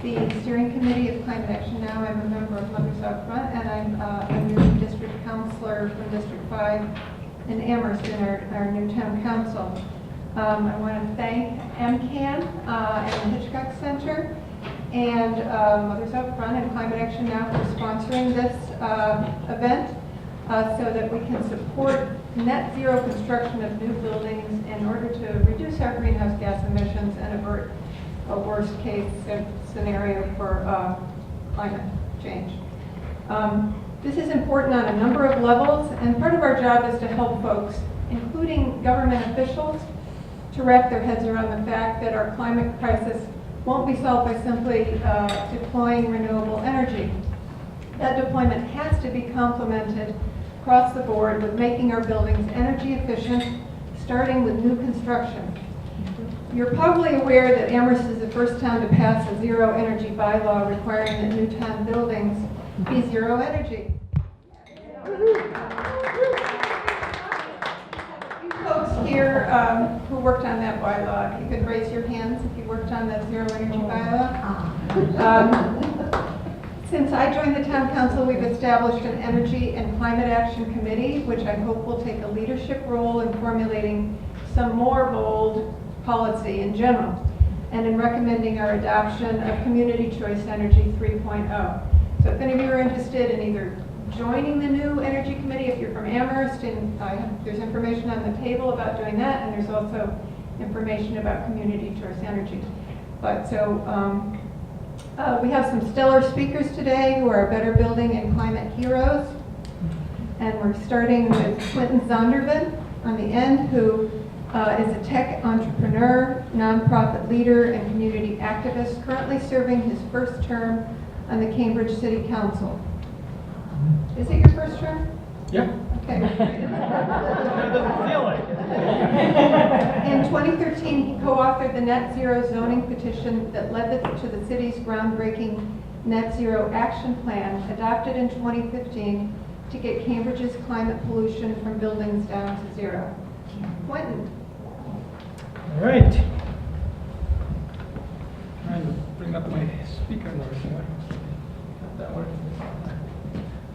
the steering committee of Climate Action Now. I'm a member of Mothers Out Front, and I'm a new district councilor from District 5 in Amherst in our new town council. I want to thank MCAN and the Hitchcock Center and Mothers Out Front and Climate Action Now for sponsoring this event so that we can support net zero construction of new buildings in order to reduce our greenhouse gas emissions and avert a worst case scenario for climate change. This is important on a number of levels, and part of our job is to help folks, including government officials, to wrap their heads around the fact that our climate crisis won't be solved by simply deploying renewable energy. That deployment has to be complemented across the board with making our buildings energy efficient, starting with new construction. You're probably aware that Amherst is the first town to pass a zero energy bylaw requiring that new town buildings be zero energy. You folks here who worked on that bylaw, if you could raise your hands if you worked on that zero energy bylaw. Since I joined the town council, we've established an energy and climate action committee, which I hope will take a leadership role in formulating some more bold policy in general, and in recommending our adoption of Community Choice Energy 3.0. So if any of you are interested in either joining the new energy committee, if you're from Amherst, and there's information on the table about doing that, and there's also information about Community Choice Energy. But so we have some stellar speakers today who are better building and climate heroes, and we're starting with Quentin Thunderman on the end, who is a tech entrepreneur, nonprofit leader, and community activist, currently serving his first term on the Cambridge City Council. Is it your first term? Yep. Okay. It doesn't feel like it. In 2013, he co-authored the Net Zero zoning petition that led to the city's groundbreaking Net Zero Action Plan, adopted in 2015 to get Cambridge's climate pollution from buildings down to zero. Quentin. All right. Trying to bring up my speaker notes here. Got that working.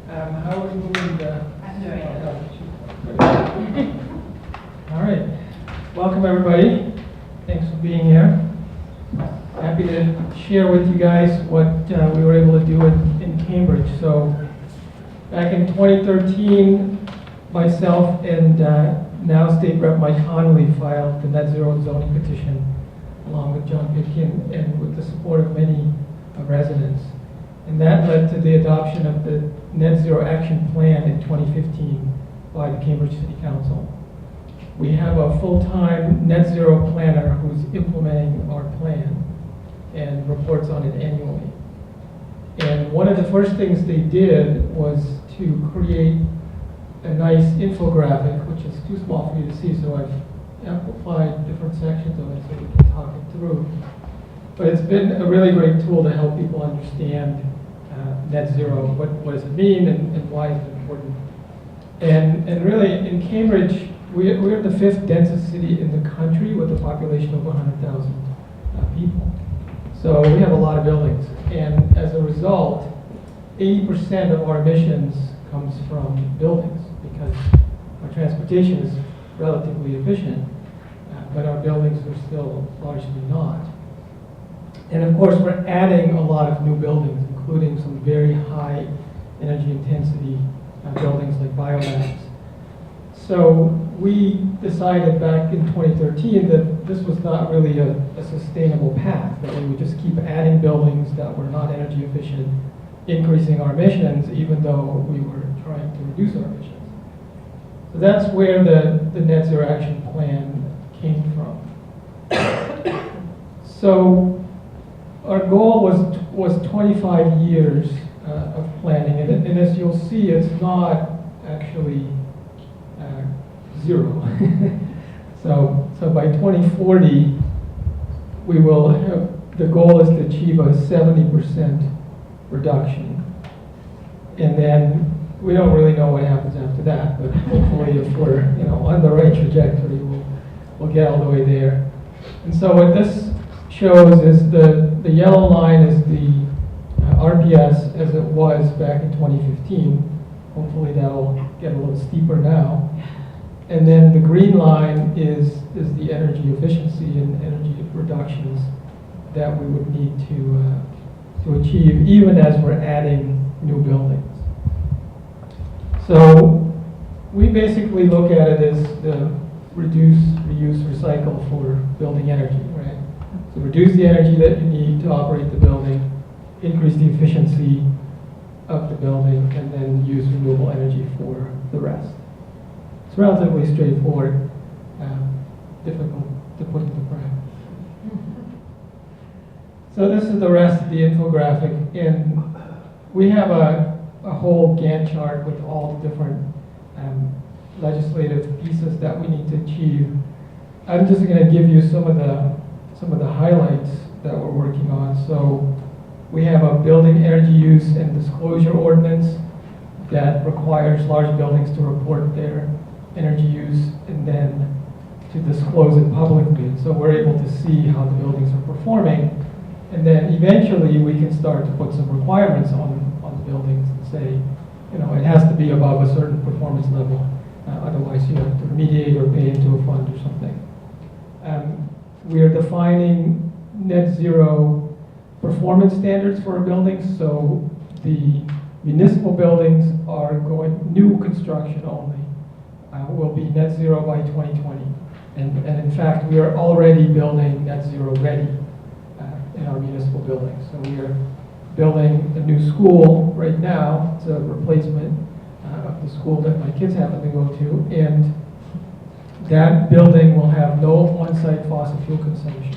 How are we moving the... All right. Welcome, everybody. Thanks for being here. Happy to share with you guys what we were able to do in Cambridge. So back in 2013, myself and now State Rep Mike Connolly filed the Net Zero zoning petition along with John Pitkin and with the support of many residents. And that led to the adoption of the Net Zero Action Plan in 2015 by the Cambridge City Council. We have a full-time net zero planner who's implementing our plan and reports on it annually. And one of the first things they did was to create a nice infographic, which is too small for you to see, so I've amplified different sections of it so we can talk it through. But it's been a really great tool to help people understand net zero, what does it mean and why is it important. And really, in Cambridge, we're the 5th densest city in the country with a population of 100,000 people. So we have a lot of buildings. And as a result, 80% of our emissions comes from buildings because our transportation is relatively efficient, but our buildings are still largely not. And of course, we're adding a lot of new buildings, including some very high energy intensity buildings like biomass. So we decided back in 2013 that this was not really a sustainable path, that we would just keep adding buildings that were not energy efficient, increasing our emissions, even though we were trying to reduce our emissions. So that's where the Net Zero Action Plan came from. So our goal was 25 years of planning, and as you'll see, it's not actually zero. so by 2040, we will have, the goal is to achieve a 70% reduction. And then we don't really know what happens after that, but hopefully if we're on the right trajectory, we'll get all the way there. And so what this shows is the the yellow line is the RPS as it was back in 2015. Hopefully that'll get a little steeper now. And then the green line is the energy efficiency and energy reductions that we would need to achieve, even as we're adding new buildings. So we basically look at it as the reduce, reuse, recycle for building energy, right? So reduce the energy that you need to operate the building, increase the efficiency of the building, and then use renewable energy for the rest. It's relatively straightforward, difficult to put into practice. So this is the rest of the infographic, and we have a whole Gantt chart with all the different legislative pieces that we need to achieve. I'm just going to give you some of the highlights that we're working on. So we have a building energy use and disclosure ordinance that requires large buildings to report their energy use and then to disclose it publicly. And so we're able to see how the buildings are performing. And then eventually we can start to put some requirements on the buildings and say, you know, it has to be above a certain performance level. Otherwise you have to remediate or pay into a fund or something. We are defining net zero performance standards for our buildings. So the municipal buildings are going, new construction only, will be net zero by 2020. And in fact, we are already building net zero ready in our municipal buildings. So we are building a new school right now. It's a replacement of the school that my kids happen to go to. And that building will have no on-site fossil fuel consumption.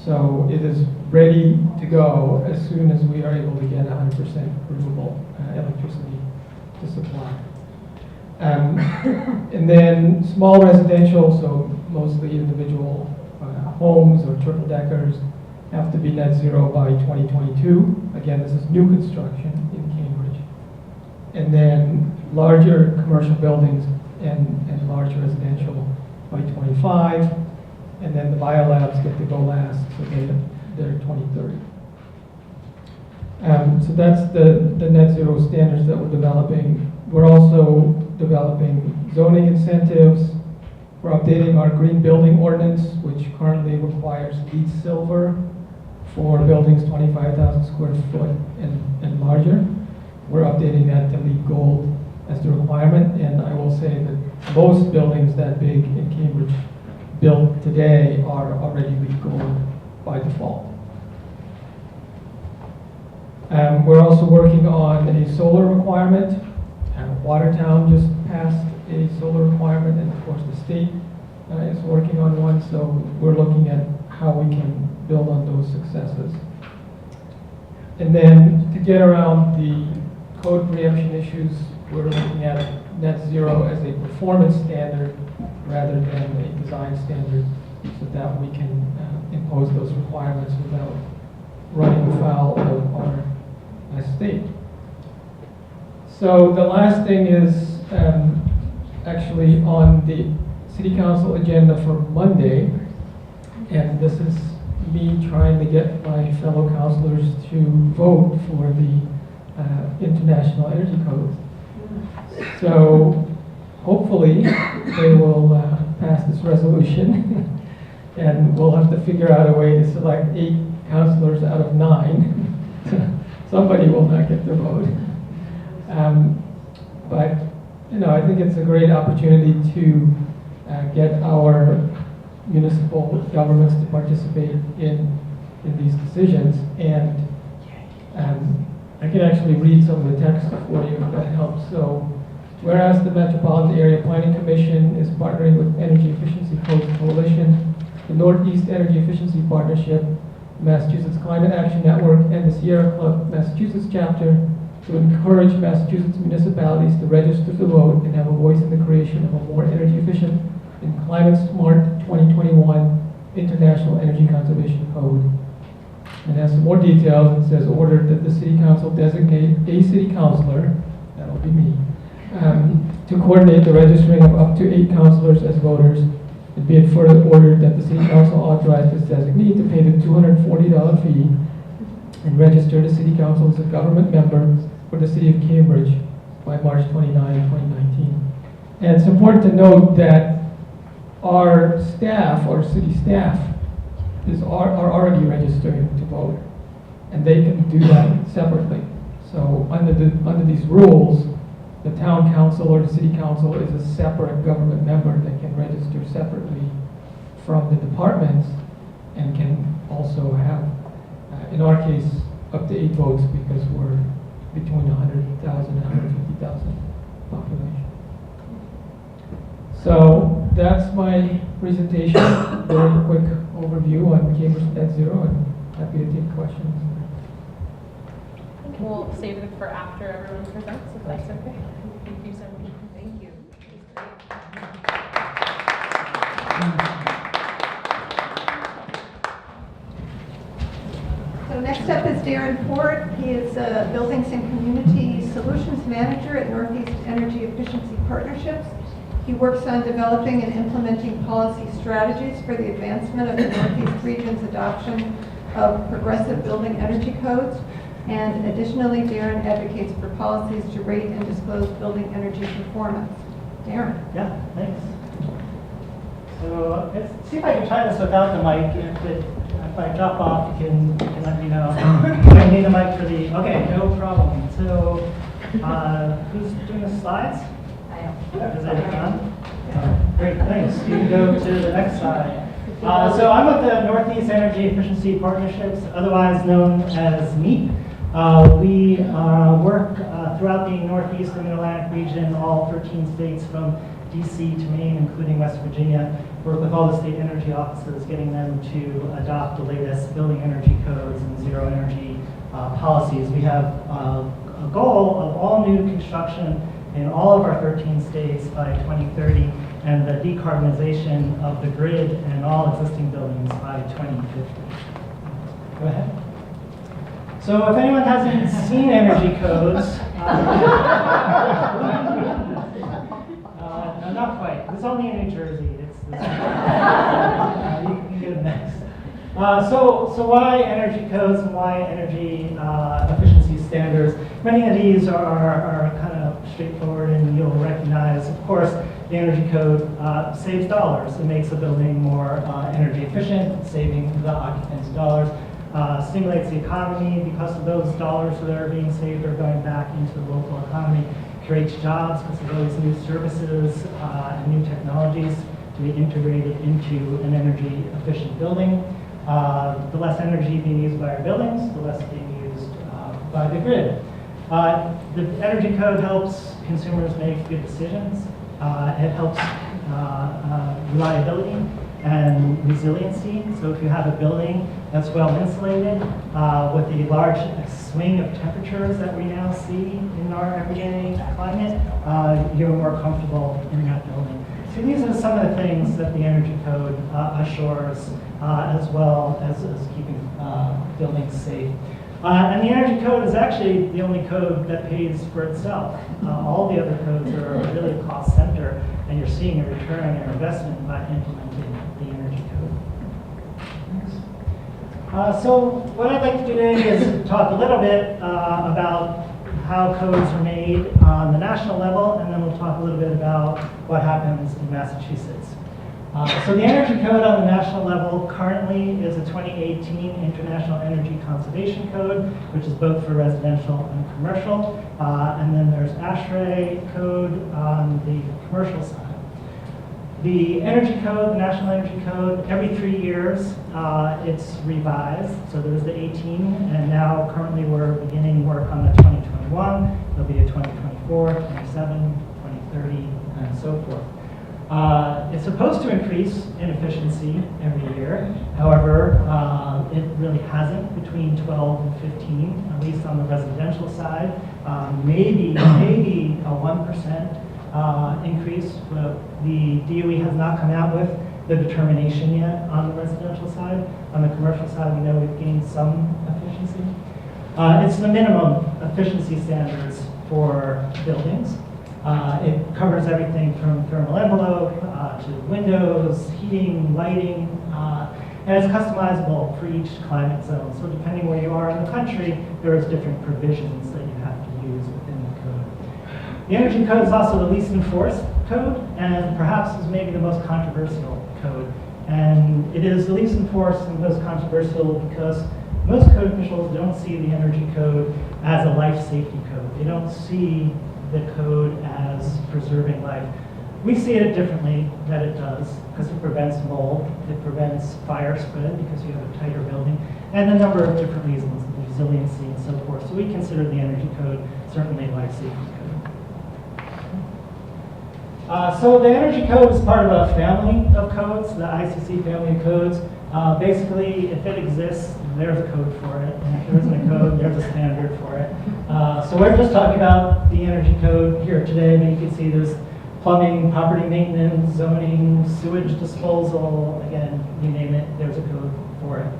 So it is ready to go as soon as we are able to get 100% renewable electricity to supply. And then small residential, so mostly individual homes or triple deckers, have to be net zero by 2022. Again, this is new construction in Cambridge. And then larger commercial buildings and large residential by 25. And then the biolabs get to go last, so they're 2030. So that's the net zero standards that we're developing. We're also developing zoning incentives. We're updating our green building ordinance, which currently requires LEED silver for buildings 25,000 square foot and larger. We're updating that to LEED gold as the requirement, and I will say that most buildings that big in Cambridge built today are already LEED gold by default. We're also working on a solar requirement. Watertown just passed a solar requirement, and of course the state is working on one, so we're looking at how we can build on those successes. And then to get around the code preemption issues, we're looking at net zero as a performance standard rather than a design standard, so that we can impose those requirements without running afoul of our state. So the last thing is actually on the City Council agenda for Monday, and this is me trying to get my fellow councilors to vote for the International Energy Code. So hopefully they will pass this resolution and we'll have to figure out a way to select 8 councilors out of 9. Somebody will not get the vote. But you know, I think it's a great opportunity to get our municipal governments to participate in these decisions. And I can actually read some of the text for you if that helps. So, whereas the Metropolitan Area Planning Commission is partnering with Energy Efficiency Coalition, the Northeast Energy Efficiency Partnership, Massachusetts Climate Action Network, and the Sierra Club Massachusetts chapter to encourage Massachusetts municipalities to register to vote and have a voice in the creation of a more energy efficient and climate smart 2021 International Energy Conservation Code. And has some more details. It says, ordered that the City Council designate a City Councilor, that'll be me, to coordinate the registering of up to 8 councilors as voters and be it further ordered that the City Council authorize this designee to pay the $240 fee and register the City Council as a government member for the City of Cambridge by March 29, 2019. And it's important to note that our staff, our city staff, are already registering to vote, and they can do that separately. So under these rules, the town council or the city council is a separate government member that can register separately from the departments and can also have, in our case, up to 8 votes because we're between 100,000 and 150,000 population. So that's my presentation. Very quick overview on Cambridge Net Zero, and happy to take questions. We'll save it for after everyone presents, if that's okay. Thank you so much. Thank you. So next up is Darren Ford. He is a Buildings and Community Solutions Manager at Northeast Energy Efficiency Partnerships. He works on developing and implementing policy strategies for the advancement of the Northeast region's adoption of progressive building energy codes. And additionally, Darren advocates for policies to rate and disclose building energy performance. Darren. Yeah, thanks. So let's see if I can try this without the mic. If I drop off, you can let me know. I need a mic for the, okay, no problem. So who's doing the slides? I am. Is it on? Great, thanks. You can go to the next slide. So I'm with the Northeast Energy Efficiency Partnerships, otherwise known as NEEP. We work throughout the Northeast and Mid-Atlantic region, all 13 states from DC to Maine, including West Virginia. Work with all the state energy offices, getting them to adopt the latest building energy codes and zero energy policies. We have a goal of all new construction in all of our 13 states by 2030, and the decarbonization of the grid and all existing buildings by 2050. Go ahead. So if anyone hasn't seen energy codes, no, not quite. It's only in New Jersey. You can get it next. So why energy codes and why energy efficiency standards? Many of these are kind of straightforward, and you'll recognize, of course, the energy code saves dollars. It makes the building more energy efficient, saving the occupants dollars. Stimulates the economy because of those dollars that are being saved are going back into the local economy. Creates jobs because of those new services and new technologies to be integrated into an energy efficient building. The less energy being used by our buildings, the less being used by the grid. The energy code helps consumers make good decisions. It helps reliability and resiliency. So if you have a building that's well insulated, with the large swing of temperatures that we now see in our everyday climate, you're more comfortable in that building. So these are some of the things that the energy code assures, as well as keeping buildings safe. And the energy code is actually the only code that pays for itself. All the other codes are really a cost center, and you're seeing a return on your investment by implementing the energy code. So what I'd like to do today is talk a little bit about how codes are made on the national level, and then we'll talk a little bit about what happens in Massachusetts. So the energy code on the national level currently is a 2018 International Energy Conservation Code, which is both for residential and commercial. And then there's ASHRAE code on the commercial side. The energy code, the National Energy Code, every 3 years it's revised. So there's the 18, and now currently we're beginning work on the 2021. There'll be a 2024, 27, 2030, and so forth. It's supposed to increase in efficiency every year. However, it really hasn't between 12 and 15, at least on the residential side. Maybe a 1% increase. But the DOE has not come out with the determination yet on the residential side. On the commercial side, we know we've gained some efficiency. It's the minimum efficiency standards for buildings. It covers everything from thermal envelope, to windows, heating, lighting, and it's customizable for each climate zone. So depending where you are in the country, there is different provisions that you have to use within the code. The energy code is also the least enforced code, and perhaps is maybe the most controversial code. And it is the least enforced and most controversial because most code officials don't see the energy code as a life safety code. They don't see the code as preserving life. We see it differently that it does, because it prevents mold, it prevents fire spread because you have a tighter building, and a number of different reasons, resiliency and so forth. So we consider the energy code certainly a life safety code. So the energy code is part of a family of codes, the Iecc family of codes. Basically, if it exists, there's a code for it, and if there isn't a code, there's a standard for it. So we're just talking about the energy code here today, but you can see there's plumbing, property maintenance, zoning, sewage disposal, again, you name it, there's a code for it.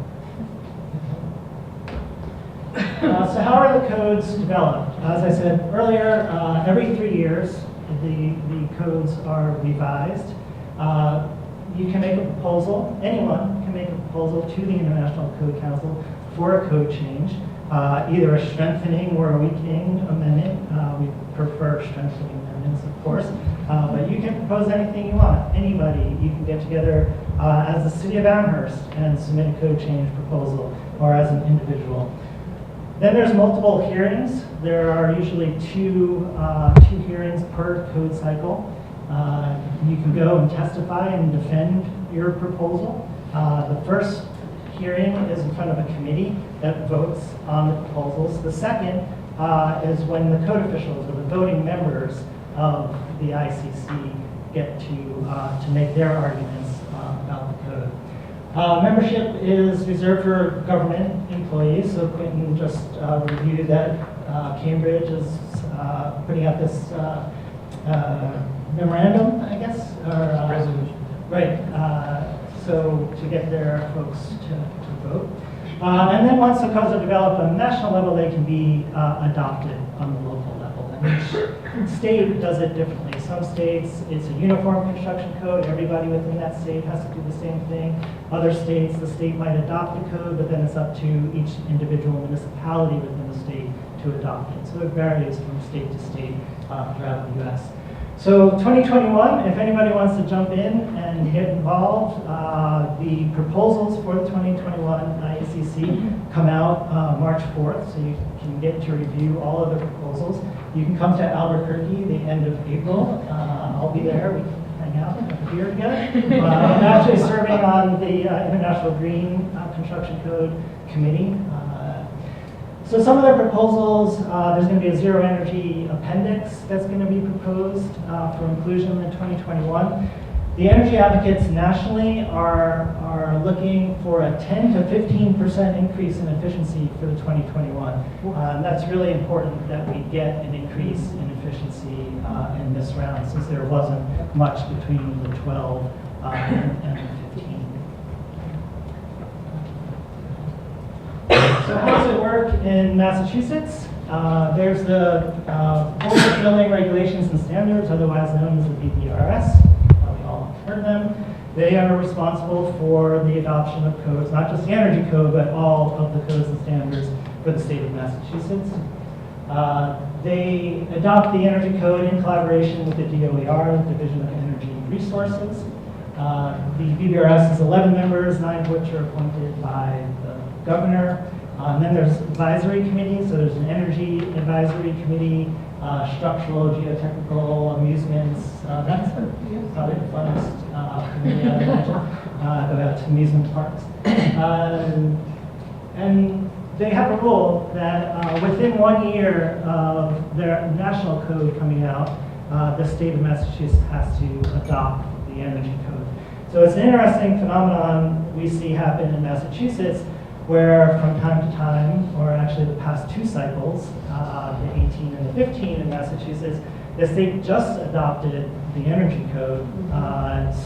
So how are the codes developed? As I said earlier, every 3 years, the codes are revised. You can make a proposal, anyone can make a proposal to the International Code Council for a code change, either a strengthening or a weakening amendment. We prefer strengthening amendments, of course, but you can propose anything you want. Anybody, you can get together as the city of Amherst and submit a code change proposal, or as an individual. Then there's multiple hearings. There are usually two hearings per code cycle. You can go and testify and defend your proposal. The first hearing is in front of a committee that votes on the proposals. The second is when the code officials or the voting members of the Iecc get to make their arguments about the code. Membership is reserved for government employees, so Quentin just reviewed that Cambridge is putting out this memorandum, I guess, or Resolution. Right. So to get their folks to vote. And then once the codes are developed on the national level, they can be adopted on the local level. And each state does it differently. Some states, it's a uniform construction code. Everybody within that state has to do the same thing. Other states, the state might adopt the code, but then it's up to each individual municipality within the state to adopt it. So it varies from state to state throughout the U.S. So 2021, if anybody wants to jump in and get involved, the proposals for the 2021 Iecc come out March 4th, so you can get to review all of the proposals. You can come to Albuquerque the end of April. I'll be there. We can hang out and have a beer together. I'm actually serving on the International Green Construction Code Committee. So some of their proposals, there's going to be a zero energy appendix that's going to be proposed for inclusion in 2021. The energy advocates nationally are looking for a 10 to 15% increase in efficiency for the 2021. That's really important that we get an increase in efficiency in this round, since there wasn't much between the 12 and the 15. So how does it work in Massachusetts? There's the Board of Building Regulations and Standards, otherwise known as the BBRS. Probably all heard of them. They are responsible for the adoption of codes, not just the energy code, but all of the codes and standards for the state of Massachusetts. They adopt the energy code in collaboration with the DOER, the Division of Energy Resources. The BBRS is 11 members, 9 of which are appointed by the governor. And then there's advisory committees, so there's an energy advisory committee, structural, geotechnical, amusements. That's probably the funnest committee I imagine. Go out to amusement parks. And they have a rule that within 1 year of their national code coming out, the state of Massachusetts has to adopt the energy code. So it's an interesting phenomenon we see happen in Massachusetts, where from time to time, or actually the past 2 cycles, the 18 and the 15 in Massachusetts, the state just adopted the energy code.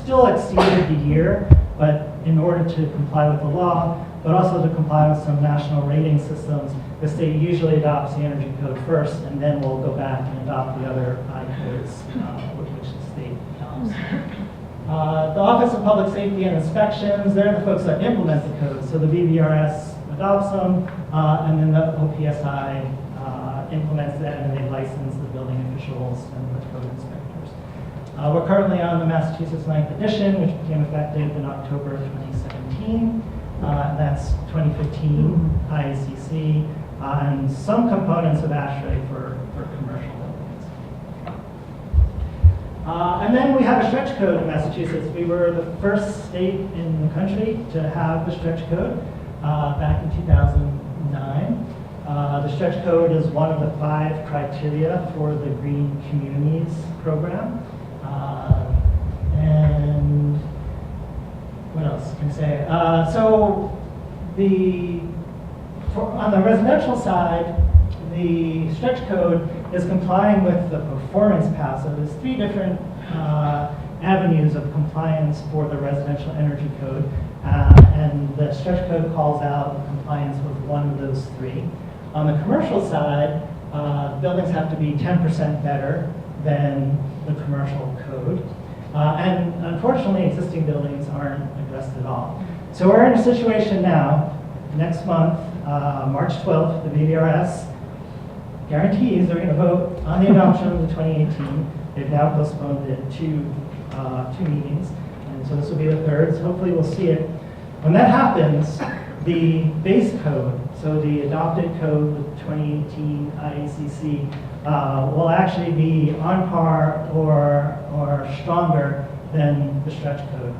Still exceeded the year, but in order to comply with the law, but also to comply with some national rating systems, the state usually adopts the energy code first, and then we'll go back and adopt the other codes which the state adopts. The Office of Public Safety and Inspections, they're the folks that implement the code. So the BVRS adopts them, and then the OPSI implements them, and they license the building officials and the code inspectors. We're currently on the Massachusetts 9th edition, which became effective in October of 2017. That's 2015 Iecc, and some components of ASHRAE for commercial buildings. And then we have a stretch code in Massachusetts. We were the first state in the country to have the stretch code back in 2009. The stretch code is one of the 5 criteria for the Green Communities program. And what else can I say? On the residential side, the stretch code is complying with the performance path. So there's 3 different avenues of compliance for the residential energy code. And the stretch code calls out compliance with one of those 3. On the commercial side, buildings have to be 10% better than the commercial code. And unfortunately, existing buildings aren't addressed at all. So we're in a situation now, next month, March 12th, the BVRS guarantees they're going to vote on the adoption of the 2018. They've now postponed it to 2 meetings, and so this will be the 3rd. So hopefully we'll see it. When that happens, the base code, so the adopted code with 2018 Iecc, will actually be on par or stronger than the stretch code.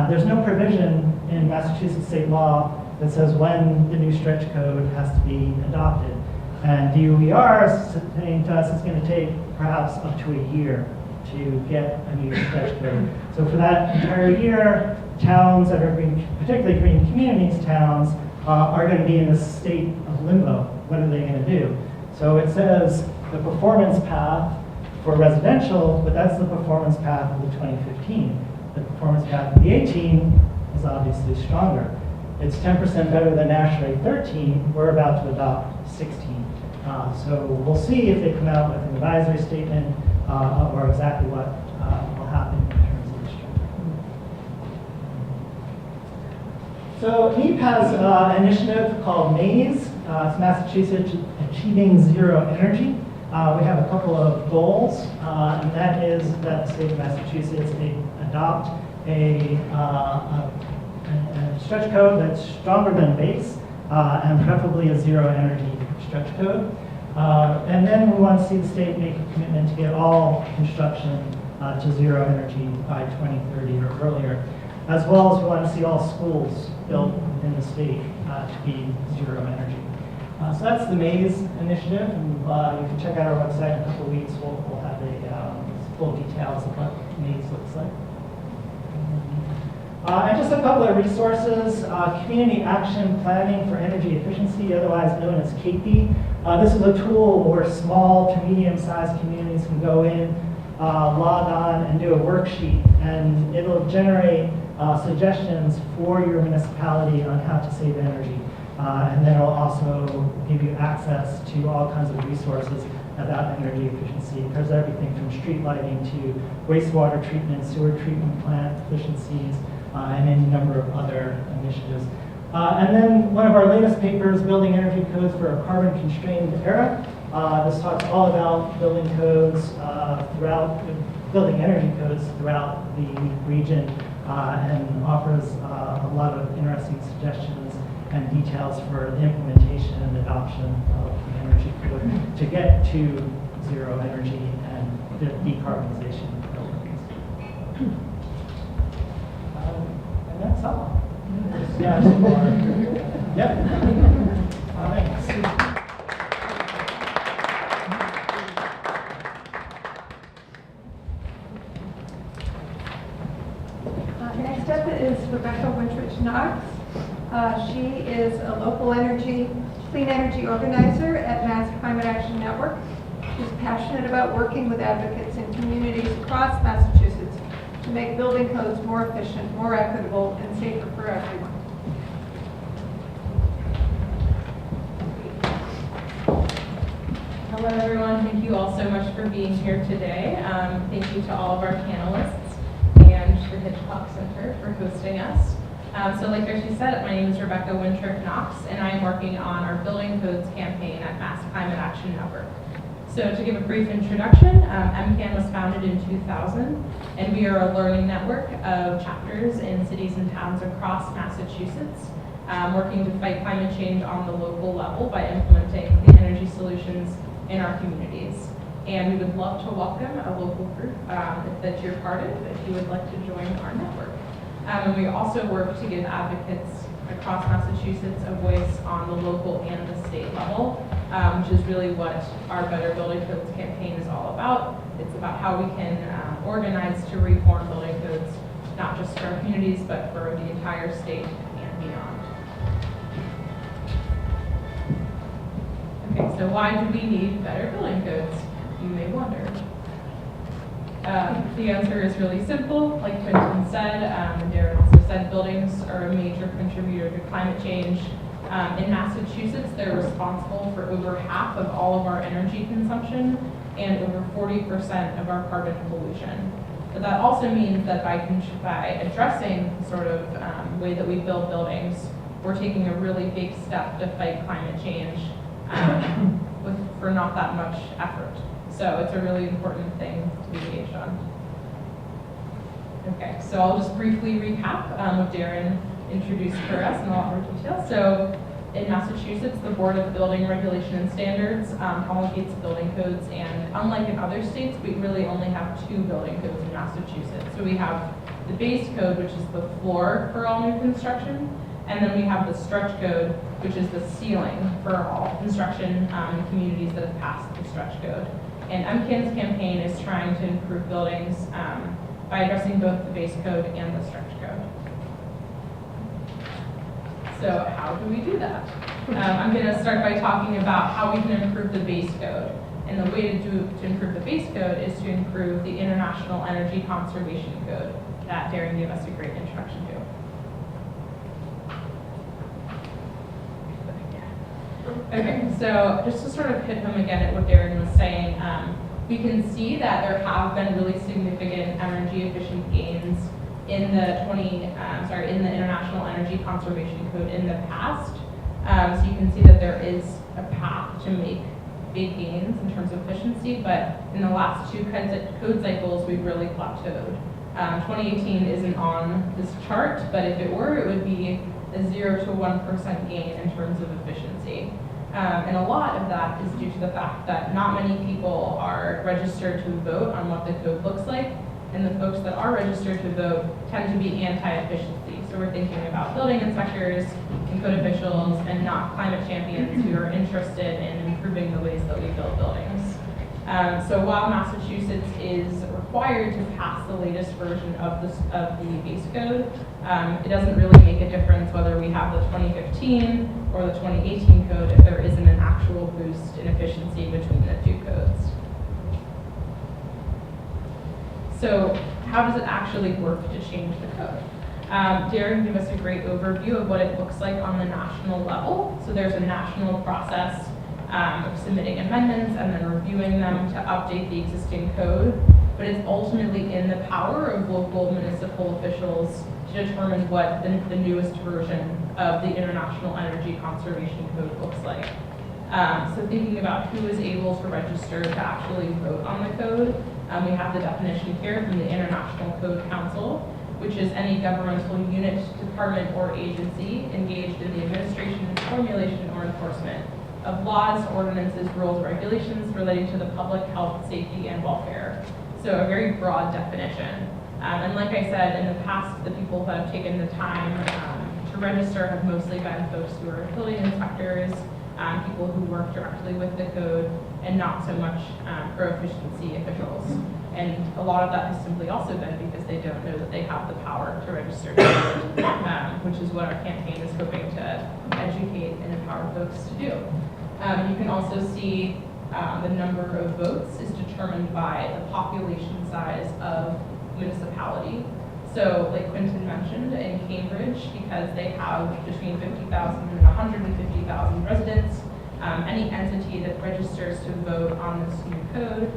There's no provision in Massachusetts state law that says when the new stretch code has to be adopted. And DOER is saying to us it's going to take perhaps up to a year to get a new stretch code. So for that entire year, towns that are green, particularly green communities towns, are going to be in this state of limbo. What are they going to do? So it says the performance path for residential, but that's the performance path of the 2015. The performance path of the 18 is obviously stronger. It's 10% better than ASHRAE 13. We're about to adopt 16. So we'll see if they come out with an advisory statement or exactly what will happen in terms of the structure. So NEEP has an initiative called MAZE. It's Massachusetts Achieving Zero Energy. We have a couple of goals, and that is that the state of Massachusetts adopt a stretch code that's stronger than base, and preferably a zero energy stretch code. And then we want to see the state make a commitment to get all construction to zero energy by 2030 or earlier, as well as we want to see all schools built in the state to be zero energy. So that's the MAZE initiative, and you can check out our website in a couple of weeks. We'll have full details of what MAZE looks like. And just a couple of resources. Community Action Planning for Energy Efficiency, otherwise known as CAPE. This is a tool where small to medium-sized communities can go in, log on, and do a worksheet, and it'll generate suggestions for your municipality on how to save energy. And then it'll also give you access to all kinds of resources about energy efficiency. There's everything from street lighting to wastewater treatment, sewer treatment plant efficiencies, and any number of other initiatives. And then one of our latest papers, Building Energy Codes for a Carbon-Constrained Era. This talks all about building codes building energy codes throughout the region, and offers a lot of interesting suggestions and details for the implementation and adoption of the energy code to get to zero energy and the decarbonization of buildings. And that's all. Yeah, some more. Yep. Thanks. Next up is Rebecca Wintridge-Knox. She is a local clean energy organizer at Mass Climate Action Network. She's passionate about working with advocates in communities across Massachusetts to make building codes more efficient, more equitable, and safer for everyone. Hello, everyone. Thank you all so much for being here today. Thank you to all of our panelists and the Hitchcock Center for hosting us. So like Darcy said, my name is Rebecca Wintrick Knox, and I'm working on our Building Codes campaign at Mass Climate Action Network. So to give a brief introduction, MCAN was founded in 2000, and we are a learning network of chapters in cities and towns across Massachusetts, working to fight climate change on the local level by implementing clean energy solutions in our communities. And we would love to welcome a local group that you're part of if you would like to join our network. And we also work to give advocates across Massachusetts a voice on the local and the state level, which is really what our Better Building Codes campaign is all about. It's about how we can organize to reform building codes, not just for our communities, but for the entire state and beyond. Okay, so why do we need better building codes? You may wonder. The answer is really simple. Like Quentin said, and Darren also said, buildings are a major contributor to climate change. In Massachusetts, they're responsible for over half of all of our energy consumption and over 40% of our carbon pollution. But that also means that by addressing the sort of way that we build buildings, we're taking a really big step to fight climate change for not that much effort. So it's a really important thing to be engaged on. Okay, so I'll just briefly recap what Darren introduced for us in a lot more detail. So in Massachusetts, the Board of Building Regulation and Standards promulgates building codes, and unlike in other states, we really only have 2 building codes in Massachusetts. So we have the base code, which is the floor for all new construction, and then we have the stretch code, which is the ceiling for all construction in communities that have passed the stretch code. And MCAN's campaign is trying to improve buildings by addressing both the base code and the stretch code. So how do we do that? I'm going to start by talking about how we can improve the base code. And the way to improve the base code is to improve the International Energy Conservation Code that Darren gave us a great introduction to. Okay, so just to sort of hit home again at what Darren was saying, we can see that there have been really significant energy efficient gains in the in the International Energy Conservation Code in the past. So you can see that there is a path to make big gains in terms of efficiency, but in the last 2 code cycles, we've really plateaued. 2018 isn't on this chart, but if it were, it would be a 0 to 1% gain in terms of efficiency. And a lot of that is due to the fact that not many people are registered to vote on what the code looks like, and the folks that are registered to vote tend to be anti-efficiency. So we're thinking about building inspectors and code officials and not climate champions who are interested in improving the ways that we build buildings. So while Massachusetts is required to pass the latest version of the base code, it doesn't really make a difference whether we have the 2015 or the 2018 code if there isn't an actual boost in efficiency between the 2 codes. So how does it actually work to change the code? Darren gave us a great overview of what it looks like on the national level. So there's a national process of submitting amendments and then reviewing them to update the existing code, but it's ultimately in the power of local municipal officials to determine what the newest version of the International Energy Conservation Code looks like. So thinking about who is able to register to actually vote on the code, we have the definition here from the International Code Council, which is any governmental unit, department, or agency engaged in the administration, formulation, or enforcement of laws, ordinances, rules, regulations relating to the public health, safety, and welfare. So a very broad definition. And like I said, in the past, the people that have taken the time to register have mostly been folks who are building inspectors, people who work directly with the code, and not so much pro-efficiency officials. And a lot of that has simply also been because they don't know that they have the power to register to vote, which is what our campaign is hoping to educate and empower folks to do. You can also see the number of votes is determined by the population size of municipality. So like Quentin mentioned, in Cambridge, because they have between 50,000 and 150,000 residents, any entity that registers to vote on this new code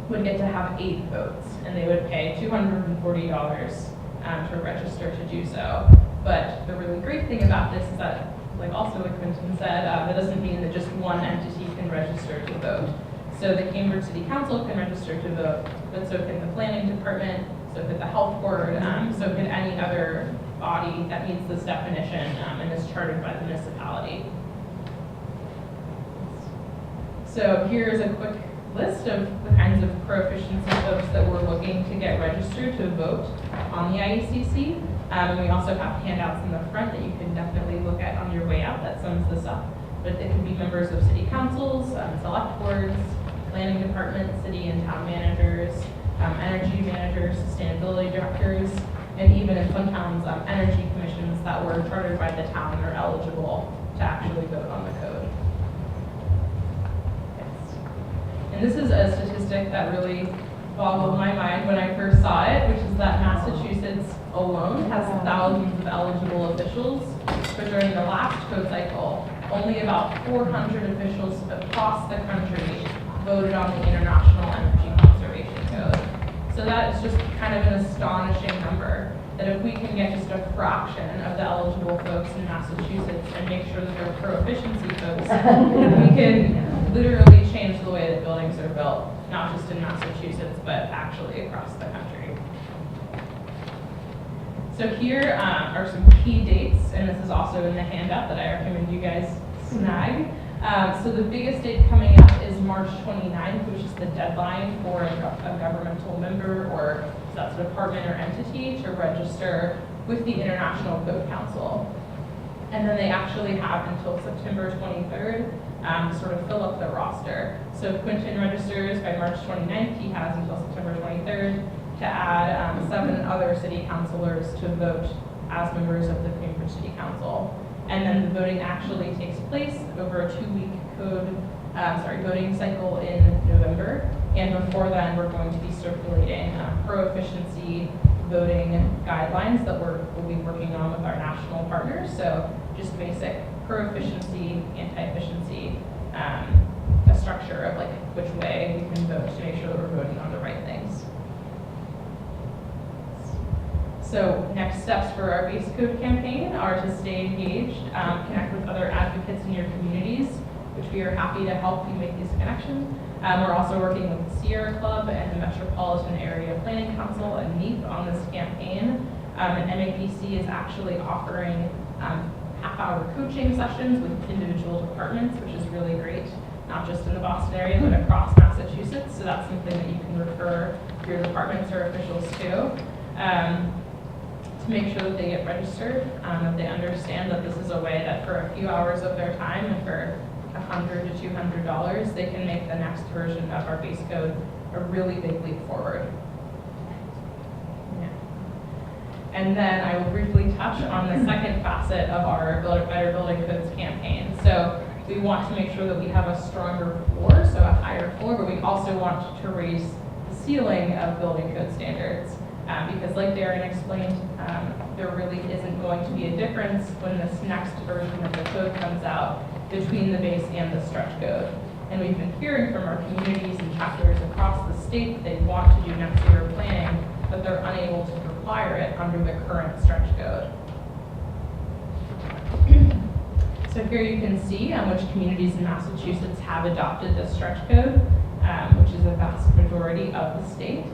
would get to have 8 votes, and they would pay $240 to register to do so. But the really great thing about this is that, like Quentin said, that doesn't mean that just one entity can register to vote. So the Cambridge City Council can register to vote, but so can the Planning Department, so could the Health Board, so could any other body that meets this definition and is chartered by the municipality. So here's a quick list of the kinds of proficiency folks that we're looking to get registered to vote on the Iecc. And we also have handouts in the front that you can definitely look at on your way out that sums this up. But it can be members of city councils, select boards, planning department, city and town managers, energy managers, sustainability directors, and even in some towns, energy commissions that were chartered by the town are eligible to actually vote on the code. And this is a statistic that really boggled my mind when I first saw it, which is that Massachusetts alone has thousands of eligible officials, but during the last code cycle, only about 400 officials across the country voted on the International Energy Conservation Code. So that is just kind of an astonishing number, that if we can get just a fraction of the eligible folks in Massachusetts and make sure that they're pro-efficiency folks, we can literally change the way that buildings are built, not just in Massachusetts, but actually across the country. So here are some key dates, and this is also in the handout that I recommend you guys snag. So the biggest date coming up is March 29th, which is the deadline for a governmental member, or if that's a department or entity, to register with the International Code Council. And then they actually have until September 23rd to sort of fill up the roster. So if Quentin registers by March 29th, he has until September 23rd to add 7 other city councilors to vote as members of the Cambridge City Council. And then the voting actually takes place over a 2-week voting cycle in November. And before then, we're going to be circulating pro-efficiency voting guidelines that we'll be working on with our national partners. So just basic pro-efficiency, anti-efficiency, a structure of like which way we can vote to make sure that we're voting on the right things. So next steps for our base code campaign are to stay engaged, connect with other advocates in your communities, which we are happy to help you make these connections. We're also working with the Sierra Club and the Metropolitan Area Planning Council and NEAP on this campaign. And MAPC is actually offering half-hour coaching sessions with individual departments, which is really great, not just in the Boston area, but across Massachusetts. So that's something that you can refer your departments or officials to make sure that they get registered, that they understand that this is a way that for a few hours of their time and for $100 to $200, they can make the next version of our base code a really big leap forward. Yeah. And then I will briefly touch on the second facet of our Better Building Codes campaign. So we want to make sure that we have a stronger floor, so a higher floor, but we also want to raise the ceiling of building code standards. Because like Darren explained, there really isn't going to be a difference when this next version of the code comes out between the base and the stretch code. And we've been hearing from our communities and chapters across the state that they want to do net zero planning, but they're unable to require it under the current stretch code. So here you can see which communities in Massachusetts have adopted the stretch code, which is a vast majority of the state.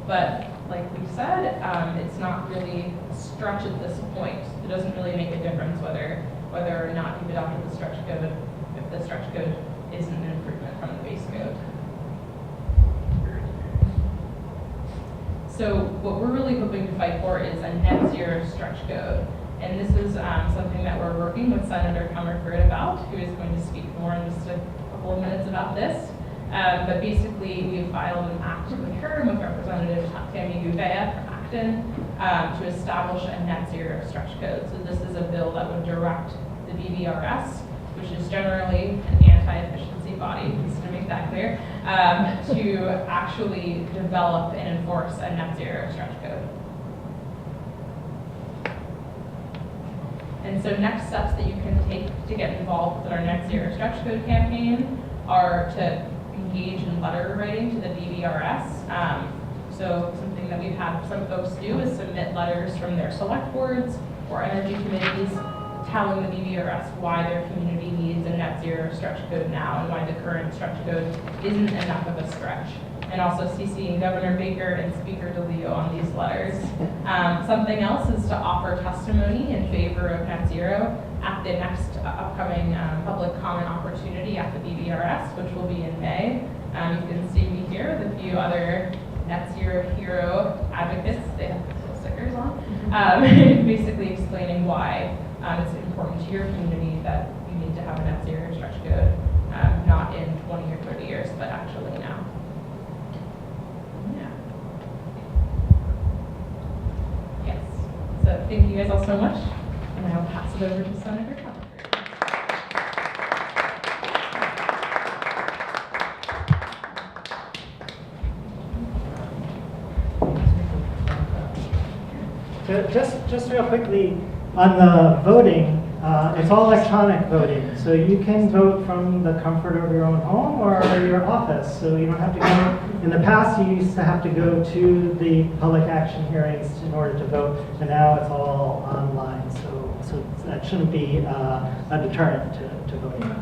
But like we said, it's not really a stretch at this point. It doesn't really make a difference whether or not you've adopted the stretch code if the stretch code isn't an improvement from the base code. So what we're really hoping to fight for is a net zero stretch code. And this is something that we're working with Senator Comerford about, who is going to speak more in just a couple of minutes about this. But basically, we filed an act with her, with Representative Tammy Gouveia from Acton, to establish a net zero stretch code. So this is a bill that would direct the BVRS, which is generally an anti-efficiency body, just to make that clear, to actually develop and enforce a net zero stretch code. And so next steps that you can take to get involved with our net zero stretch code campaign are to engage in letter writing to the BVRS. So something that we've had some folks do is submit letters from their select boards or energy committees telling the BVRS why their community needs a net zero stretch code now and why the current stretch code isn't enough of a stretch. And also CCing Governor Baker and Speaker DeLeo on these letters. Something else is to offer testimony in favor of net zero at the next upcoming public comment opportunity at the BVRS, which will be in May. You can see me here with a few other net zero hero advocates. They have little stickers on, basically explaining why it's important to your community that you need to have a net zero stretch code, not in 20 or 30 years, but actually now. Yeah. Yes. So thank you guys all so much, and I will pass it over to Senator Comer. Just real quickly, on the voting, it's all electronic voting. So you can vote from the comfort of your own home or your office. So you don't have to go, in the past you used to have to go to the public action hearings in order to vote, and now it's all online. So that shouldn't be a deterrent to voting.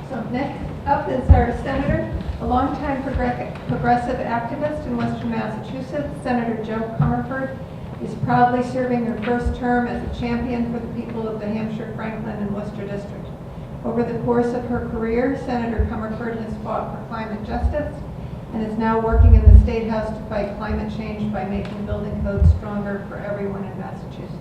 So next up is our senator, a longtime progressive activist in Western Massachusetts, Senator Jo Comerford is proudly serving her first term as a champion for the people of the Hampshire, Franklin, and Worcester District. Over the course of her career, Senator Comerford has fought for climate justice and is now working in the State House to fight climate change by making building codes stronger for everyone in Massachusetts.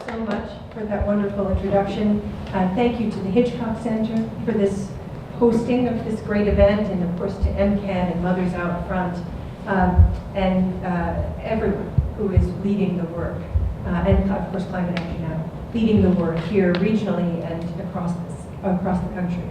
So much for that wonderful introduction. Thank you to the Hitchcock Center for this hosting of this great event, and of course to MCAN and Mothers Out Front, and everyone who is leading the work, and of course Climate Action Now, leading the work here regionally and across the country.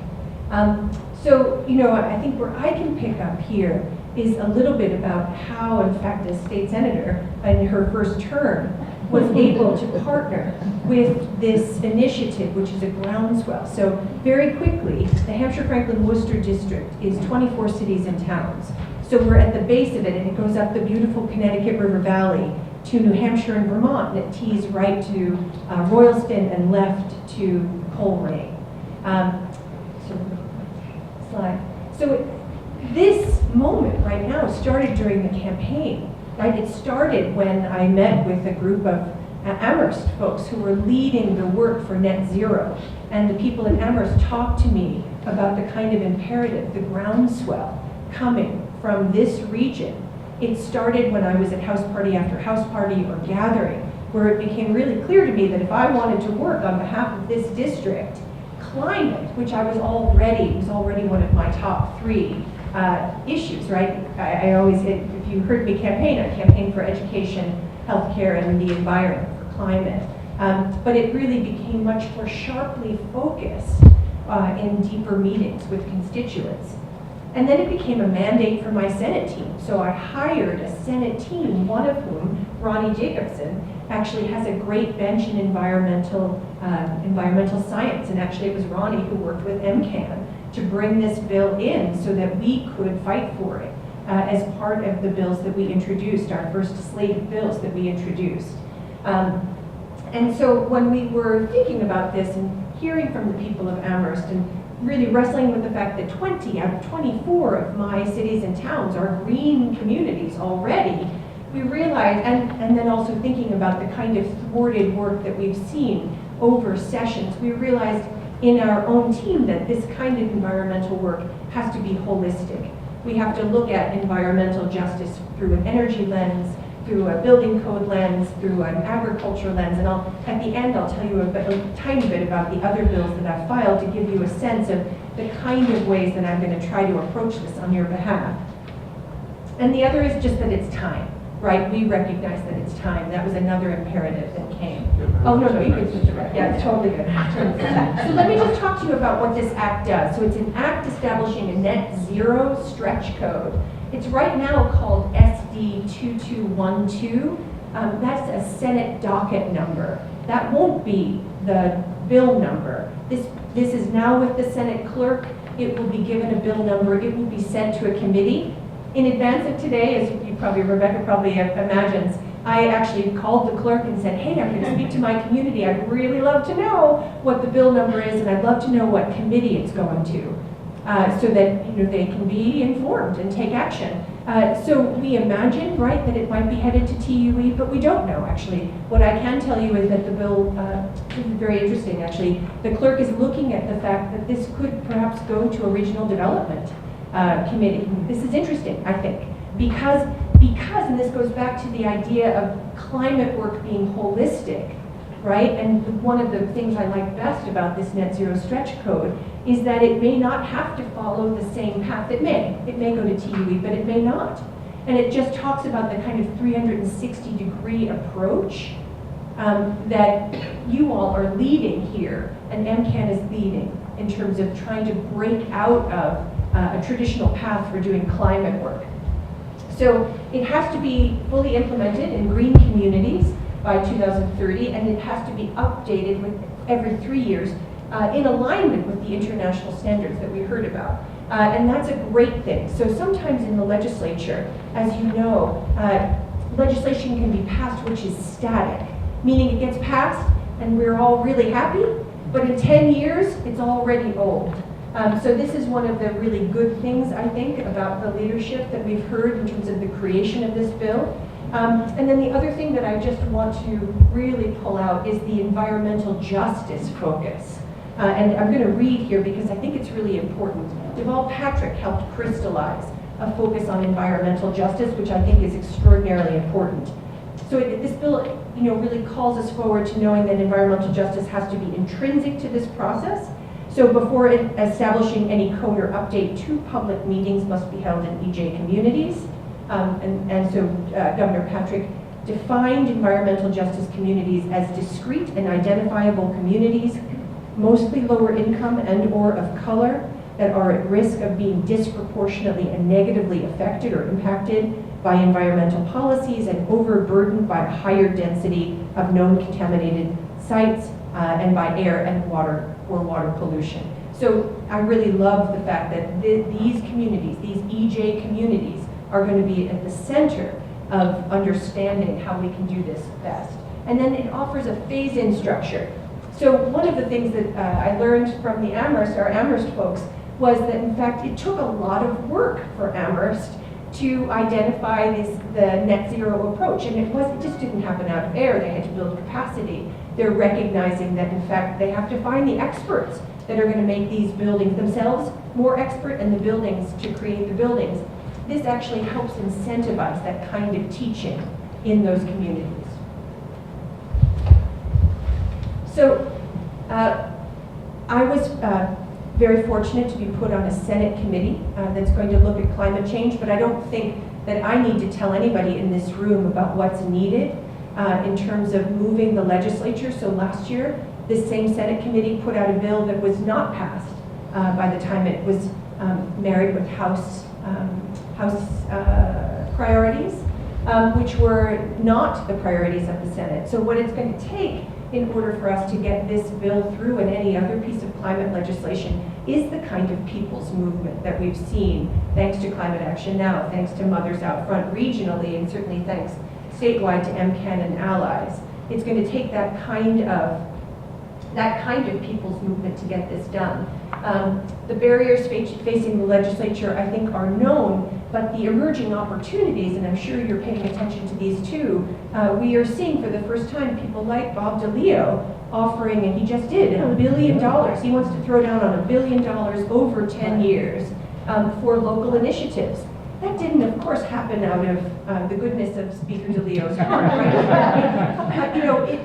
So, you know, I think where I can pick up here is a little bit about how, in fact, as state senator in her first term, was able to partner with this initiative, which is a groundswell. So very quickly, the Hampshire, Franklin, Worcester District is 24 cities and towns. So we're at the base of it, and it goes up the beautiful Connecticut River Valley to New Hampshire and Vermont, and it tees right to Royalston and left to Coleraine. So this moment right now started during the campaign. Right? It started when I met with a group of Amherst folks who were leading the work for net zero. And the people in Amherst talked to me about the kind of imperative, the groundswell coming from this region. It started when I was at house party after house party or gathering, where it became really clear to me that if I wanted to work on behalf of this district, climate, which was already one of my top 3 issues, right? I always, if you heard me campaign, I campaigned for education, healthcare, and the environment, for climate. But it really became much more sharply focused in deeper meetings with constituents. And then it became a mandate for my Senate team. So I hired a Senate team, one of whom, Ronnie Jacobson, actually has a great bench in environmental science. And actually it was Ronnie who worked with MCAN to bring this bill in so that we could fight for it as part of the bills that we introduced, our first slate of bills that we introduced. And so when we were thinking about this and hearing from the people of Amherst and really wrestling with the fact that 20 out of 24 of my cities and towns are green communities already, we realized, and then also thinking about the kind of thwarted work that we've seen over sessions, we realized in our own team that this kind of environmental work has to be holistic. We have to look at environmental justice through an energy lens, through a building code lens, through an agriculture lens, and at the end I'll tell you a tiny bit about the other bills that I've filed to give you a sense of the kind of ways that I'm going to try to approach this on your behalf. And the other is just that it's time, right? We recognize that it's time. That was another imperative that came. Oh, no, you can switch it right. Yeah, totally good. So let me just talk to you about what this act does. So it's an act establishing a net zero stretch code It's right now called SD 2212. That's a Senate docket number. That won't be the bill number. This is now with the Senate clerk. It will be given a bill number. It will be sent to a committee. In advance of today, as you probably, Rebecca probably imagines, I actually called the clerk and said, hey, I'm going to speak to my community. I'd really love to know what the bill number is, and I'd love to know what committee it's going to, so that they can be informed and take action. So we imagine, right, that it might be headed to TUE, but we don't know, actually. What I can tell you is that the bill, this is very interesting, actually. The clerk is looking at the fact that this could perhaps go to a regional development committee. This is interesting, I think, because, and this goes back to the idea of climate work being holistic, right? And one of the things I like best about this net zero stretch code is that it may not have to follow the same path. It may go to TUE, but it may not. And it just talks about the kind of 360-degree approach that you all are leading here, and MCAN is leading in terms of trying to break out of a traditional path for doing climate work. So it has to be fully implemented in green communities by 2030, and it has to be updated with every 3 years in alignment with the international standards that we heard about. And that's a great thing. So sometimes in the legislature, as you know, legislation can be passed which is static, meaning it gets passed and we're all really happy, but in 10 years, it's already old. So this is one of the really good things, I think, about the leadership that we've heard in terms of the creation of this bill. And then the other thing that I just want to really pull out is the environmental justice focus. And I'm going to read here because I think it's really important. Deval Patrick helped crystallize a focus on environmental justice, which I think is extraordinarily important. So this bill, really calls us forward to knowing that environmental justice has to be intrinsic to this process. So before establishing any code or update, 2 public meetings must be held in EJ communities. And so Governor Patrick defined environmental justice communities as discrete and identifiable communities, mostly lower income and or of color, that are at risk of being disproportionately and negatively affected or impacted by environmental policies and overburdened by a higher density of known contaminated sites and by air and water or water pollution. So I really love the fact that these communities, these EJ communities, are going to be at the center of understanding how we can do this best. And then it offers a phase-in structure. So one of the things that I learned from the our Amherst folks, was that in fact it took a lot of work for Amherst to identify the net zero approach, and it just didn't happen out of air. They had to build capacity. They're recognizing that in fact they have to find the experts that are going to make these buildings themselves more expert, and the buildings to create the buildings. This actually helps incentivize that kind of teaching in those communities. So I was very fortunate to be put on a Senate committee that's going to look at climate change, but I don't think that I need to tell anybody in this room about what's needed in terms of moving the legislature. So last year, this same Senate committee put out a bill that was not passed by the time it was married with House priorities, which were not the priorities of the Senate. So what it's going to take in order for us to get this bill through and any other piece of climate legislation is the kind of people's movement that we've seen thanks to Climate Action Now, thanks to Mothers Out Front regionally, and certainly thanks statewide to MCAN and allies. It's going to take that kind of people's movement to get this done. The barriers facing the legislature, I think, are known, but the emerging opportunities, and I'm sure you're paying attention to these too, we are seeing for the first time people like Bob DeLeo offering, and he just did, $1 billion. He wants to throw down on $1 billion over 10 years for local initiatives. That didn't, of course, happen out of the goodness of Speaker DeLeo's heart, right?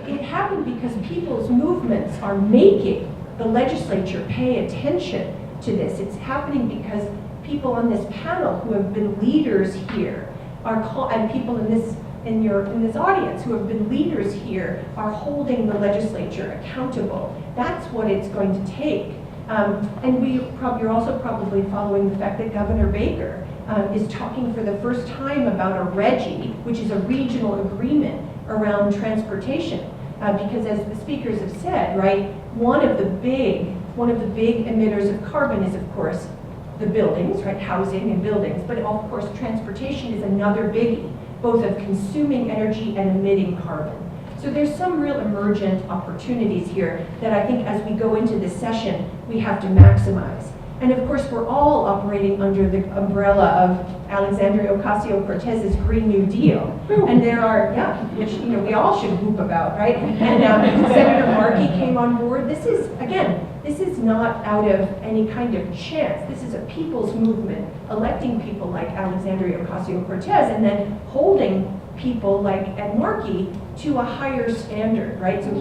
It happened because people's movements are making the legislature pay attention to this. It's happening because people on this panel who have been leaders here and people in this audience who have been leaders here are holding the legislature accountable. That's what it's going to take. And you're also probably following the fact that Governor Baker is talking for the first time about a RGGI, which is a regional agreement around transportation. Because as the speakers have said, right, one of the big emitters of carbon is, of course, the buildings, right, housing and buildings, but of course transportation is another biggie, both of consuming energy and emitting carbon. So there's some real emergent opportunities here that I think as we go into this session, we have to maximize. And of course, we're all operating under the umbrella of Alexandria Ocasio-Cortez's Green New Deal. And there are, which we all should whoop about, right? And Senator Markey came on board. This is not out of any kind of chance. This is a people's movement, electing people like Alexandria Ocasio-Cortez and then holding people like Ed Markey to a higher standard, right? So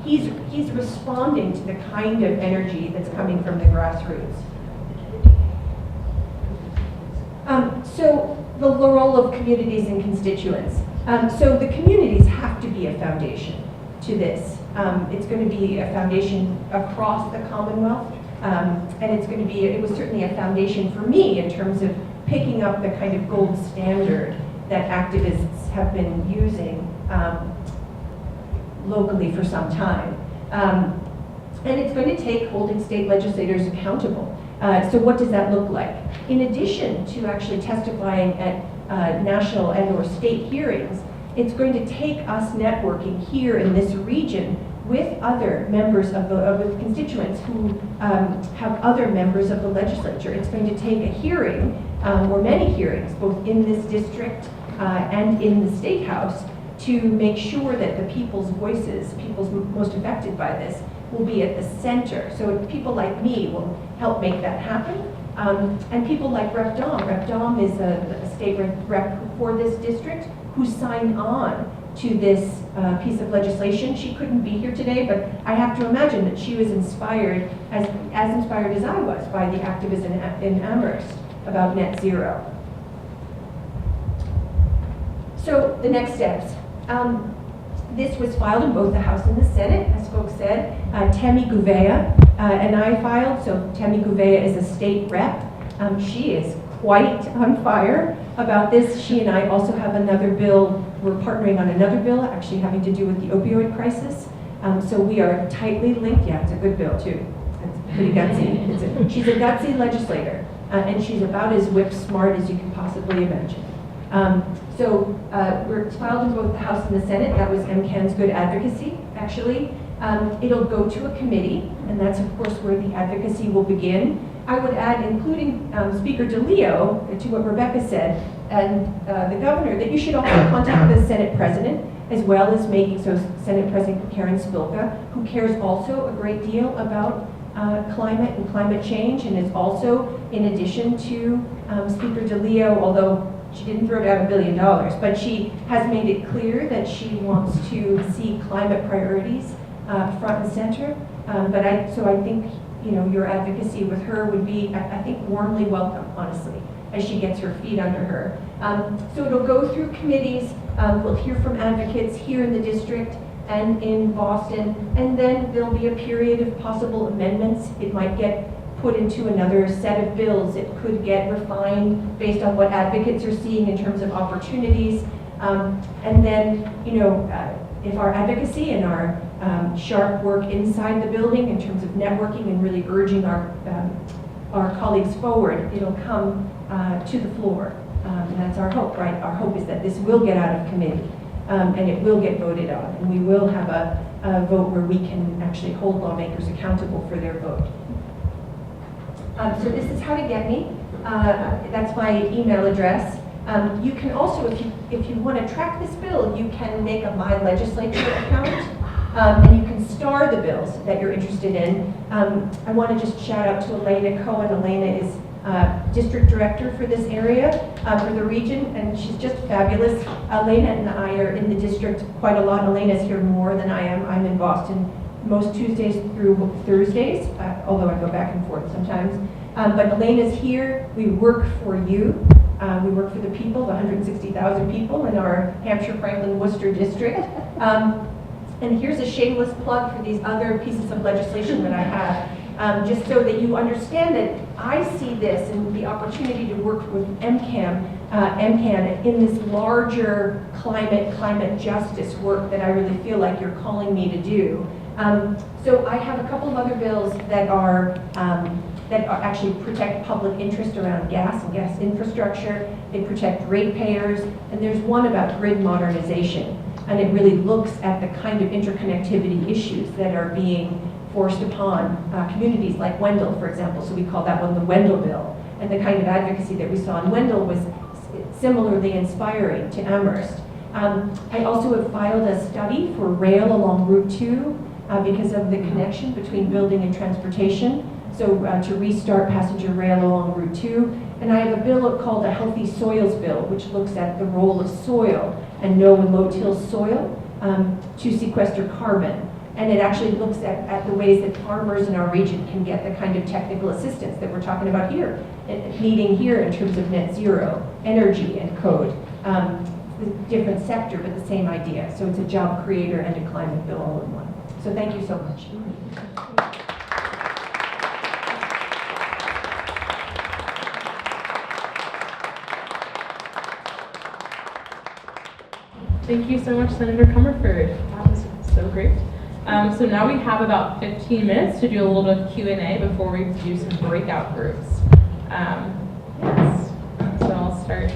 he's responding to the kind of energy that's coming from the grassroots. So the role of communities and constituents. So the communities have to be a foundation to this. It's going to be a foundation across the Commonwealth, and it was certainly a foundation for me in terms of picking up the kind of gold standard that activists have been using locally for some time. And it's going to take holding state legislators accountable. So what does that look like? In addition to actually testifying at national and or state hearings, it's going to take us networking here in this region with other members of the constituents who have other members of the legislature. It's going to take a hearing, or many hearings, both in this district and in the State House, to make sure that the people's voices, people's most affected by this, will be at the center. So people like me will help make that happen. And people like Rep. Dom. Rep. Dom is a state rep for this district who signed on to this piece of legislation. She couldn't be here today, but I have to imagine that she was inspired, as inspired as I was, by the activism in Amherst about net zero. So the next steps. This was filed in both the House and the Senate, as folks said. Temi Gouveia and I filed, so Temi Gouveia is a state rep. She is quite on fire about this. She and I also have another bill. We're partnering on another bill, actually having to do with the opioid crisis. So we are tightly linked. Yeah, it's a good bill too. It's pretty gutsy. She's a gutsy legislator, and she's about as whip smart as you can possibly imagine. So we're filed in both the House and the Senate. That was MCAN's good advocacy, actually. It'll go to a committee, and that's of course where the advocacy will begin. I would add, including Speaker DeLeo, to what Rebecca said, and the governor, that you should also contact the Senate President, as well as Senate President Karen Spilka, who cares also a great deal about climate and climate change, and is also, in addition to Speaker DeLeo, although she didn't throw down $1 billion, but she has made it clear that she wants to see climate priorities front and center. So I think your advocacy with her would be, I think, warmly welcome, honestly, as she gets her feet under her. So it'll go through committees. We'll hear from advocates here in the district and in Boston, and then there'll be a period of possible amendments. It might get put into another set of bills. It could get refined based on what advocates are seeing in terms of opportunities. And then, if our advocacy and our sharp work inside the building in terms of networking and really urging our colleagues forward, it'll come to the floor. And that's our hope, right? Our hope is that this will get out of committee and it will get voted on. And we will have a vote where we can actually hold lawmakers accountable for their vote. So this is how to get me. That's my email address. You can also, if you want to track this bill, you can make a My Legislature account, and you can star the bills that you're interested in. I want to just shout out to Elena Cohen. Elena is district director for this area, for the region, and she's just fabulous. Elena and I are in the district quite a lot. Elena's here more than I am. I'm in Boston most Tuesdays through Thursdays, although I go back and forth sometimes. But Elena's here. We work for you. We work for the people, the 160,000 people in our Hampshire, Franklin, Worcester district. And here's a shameless plug for these other pieces of legislation that I have, just so that you understand that I see this and the opportunity to work with MCAN in this larger climate justice work that I really feel like you're calling me to do. So I have a couple of other bills that are actually protect public interest around gas and gas infrastructure. They protect ratepayers, and there's one about grid modernization. And it really looks at the kind of interconnectivity issues that are being forced upon communities like Wendell, for example. So we call that one the Wendell Bill. And the kind of advocacy that we saw in Wendell was similarly inspiring to Amherst. I also have filed a study for rail along Route 2 because of the connection between building and transportation. So to restart passenger rail along Route 2. And I have a bill called a Healthy Soils Bill, which looks at the role of soil and no and low-till soil to sequester carbon. And it actually looks at the ways that farmers in our region can get the kind of technical assistance that we're talking about here, needing here in terms of net zero, energy and code. Different sector, but the same idea. So it's a job creator and a climate bill all in one. So thank you so much. Thank you so much, Senator Comerford. That was so great. So now we have about 15 minutes to do a little bit of Q&A before we do some breakout groups. Yes. So I'll start.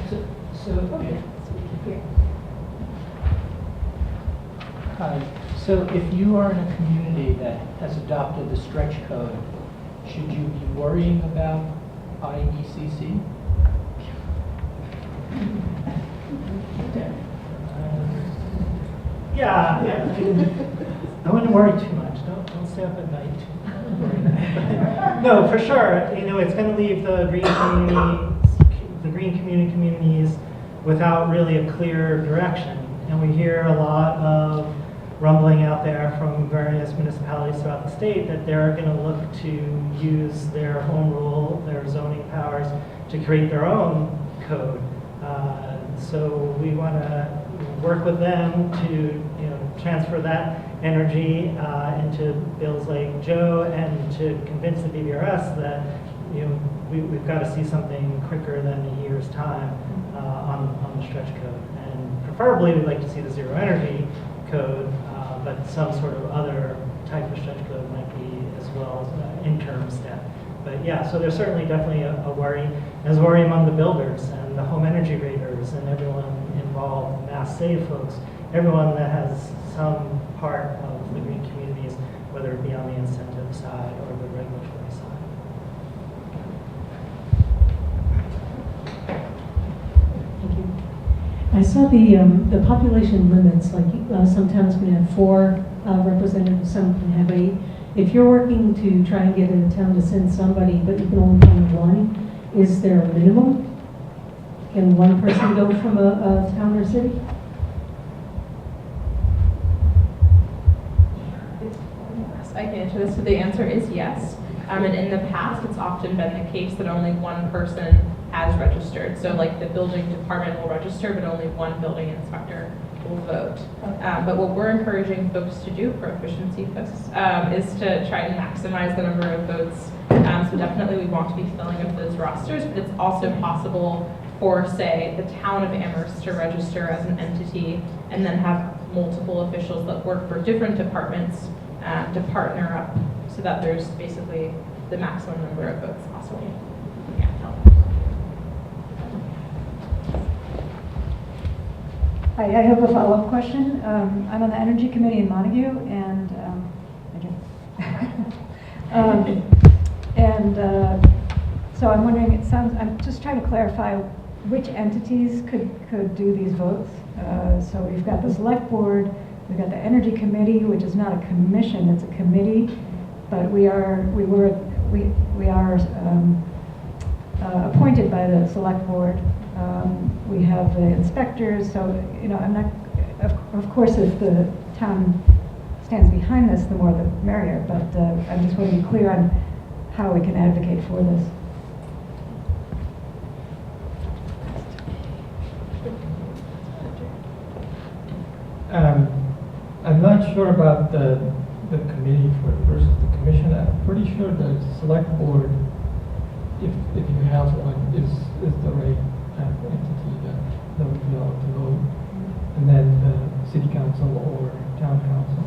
Hi. So if you are in a community that has adopted the stretch code, should you be worrying about IECC? Yeah, I wouldn't worry too much. Don't stay up at night. No, for sure. You know, it's going to leave the green communities without really a clear direction. And we hear a lot of rumbling out there from various municipalities throughout the state that they're going to look to use their home rule, their zoning powers to create their own code. So we want to work with them to transfer that energy into bills like Joe and to convince the BBRS that we've got to see something quicker than a year's time on the stretch code. And preferably we'd like to see the zero energy code, but some sort of other type of stretch code might be as well as an interim step. But yeah, so there's certainly definitely a worry. There's a worry among the builders and the home energy raters and everyone involved, mass save folks, everyone that has some part of the green communities, whether it be on the incentive side or the regulatory side. Thank you. I saw the population limits, like some towns can have 4 representatives, some can have 8. If you're working to try and get a town to send somebody, but you can only find 1, is there a minimum? Can one person go from a town or city? I can answer this. So the answer is yes. And in the past, it's often been the case that only one person has registered. So like the building department will register, but only one building inspector will vote. But what we're encouraging folks to do, for efficiency folks, is to try and maximize the number of votes. So definitely we want to be filling up those rosters, but it's also possible for, say, the town of Amherst to register as an entity and then have multiple officials that work for different departments to partner up so that there's basically the maximum number of votes possible. Yeah. Hi, I have a follow-up question. I'm on the Energy Committee in Montague, and so I'm wondering. I'm just trying to clarify which entities could do these votes. So we've got the Select Board, we've got the Energy Committee, which is not a commission; it's a committee. But we are appointed by the Select Board. We have the inspectors, so I'm not. Of course, if the town stands behind this, the more the merrier. But I just want to be clear on how we can advocate for this. I'm not sure about the committee versus the commission. I'm pretty sure the select board if you have one, is the right kind of entity that would be able to vote. And then the city council or town council.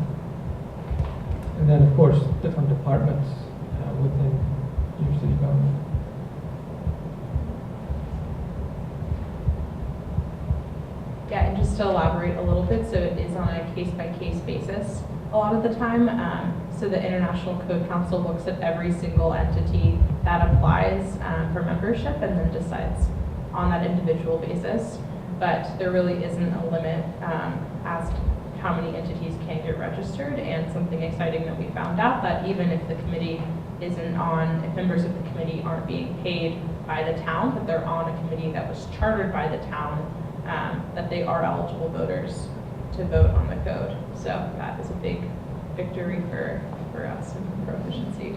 And then, of course, different departments within your city government. Yeah, and just to elaborate a little bit, so it is on a case-by-case basis a lot of the time. So the International Code Council looks at every single entity that applies for membership and then decides on that individual basis. But there really isn't a limit as to how many entities can get registered. And something exciting that we found out, that even if the committee isn't on, if members of the committee aren't being paid by the town, that they're on a committee that was chartered by the town, that they are eligible voters to vote on the code. So that is a big victory for us and for efficiency.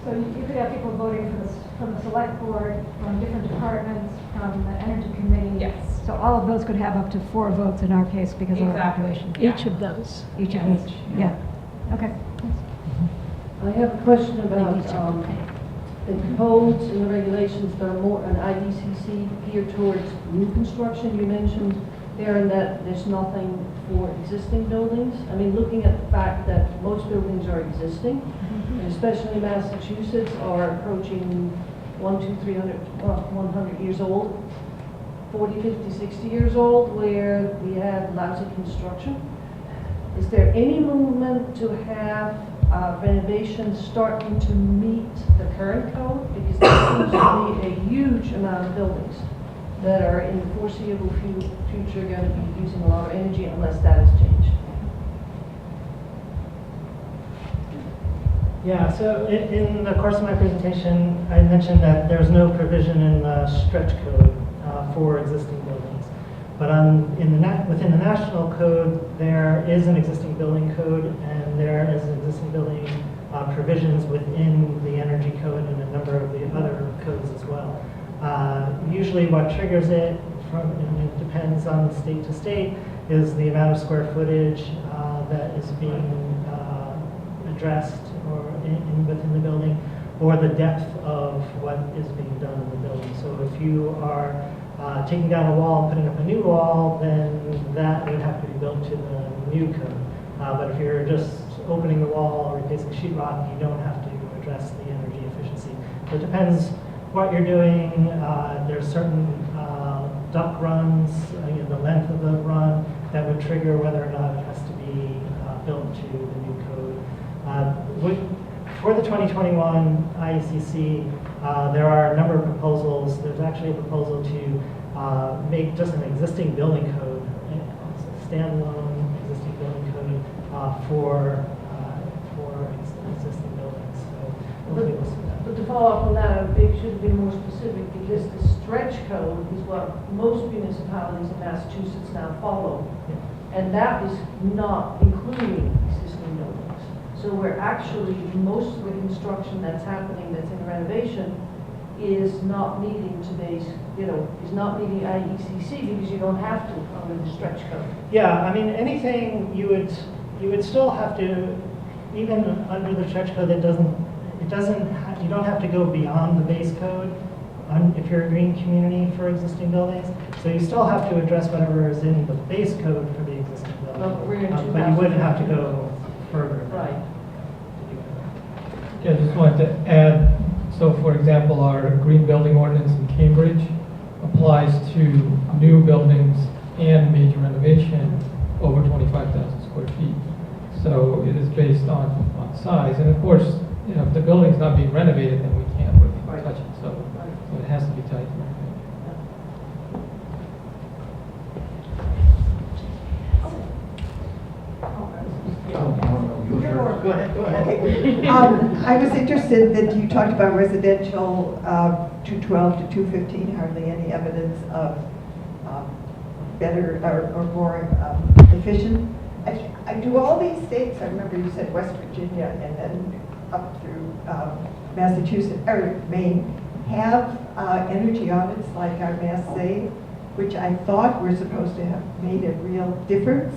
So So you could have people voting from the select board, from different departments, from the energy committee. yes. So all of those could have up to 4 votes in our case because of our Exactly. population. Yeah. Each of those. Each of Yes. each, yeah. Okay. I have a question about the codes and the regulations that are more an IDCC geared towards new construction. You mentioned there and that there's nothing for existing buildings. I mean, looking at the fact that most buildings are existing, and especially Massachusetts are approaching 100 years old, 40, 50, 60 years old, where we have lousy construction. Is there any movement to have renovations starting to meet the current code? Because there seems to be a huge amount of buildings that are in the foreseeable future going to be using a lot of energy unless that is changed. Yeah, so in the course of my presentation, I mentioned that there's no provision in the stretch code for existing buildings. But within the national code, there is an existing building code, and there is existing building provisions within the energy code and a number of the other codes as well. Usually what triggers it, and it depends on state to state, is the amount of square footage that is being addressed or within the building, or the depth of what is being done in the building. So if you are taking down a wall and putting up a new wall, then that would have to be built to the new code. But if you're just opening the wall or replacing sheetrock, you don't have to address the energy efficiency. So it depends what you're doing. There's certain duct runs, the length of the run, that would trigger whether or not it has to be built to the new code. For the 2021 Iecc, there are a number of proposals. There's actually a proposal to make just an existing building code, a standalone existing building code for existing buildings. So hopefully we'll see that. But to follow up on that, I think it should be more specific because the stretch code is what most municipalities in Massachusetts now follow. And that is not including existing buildings. So we're actually, most of the construction that's happening that's in renovation is not meeting today's, is not meeting IECC because you don't have to under the stretch code. Yeah, I mean, anything you would still have to, even under the stretch code, you don't have to go beyond the base code if you're a green community for existing buildings. So you still have to address whatever is in the base code for the existing building. But you wouldn't have to go further. Right. Yeah, I just wanted to add, so for example, our green building ordinance in Cambridge applies to new buildings and major renovation over 25,000 square feet. So it is based on size. And of course, if the building's not being renovated, then we can't really touch it. So it has to be tied to everything. Go ahead. I was interested that you talked about residential 212 to 215, hardly any evidence of better or more efficient. I do all these states, I remember you said West Virginia and then up through Massachusetts, or Maine, have energy audits like our Mass Save, which I thought were supposed to have made a real difference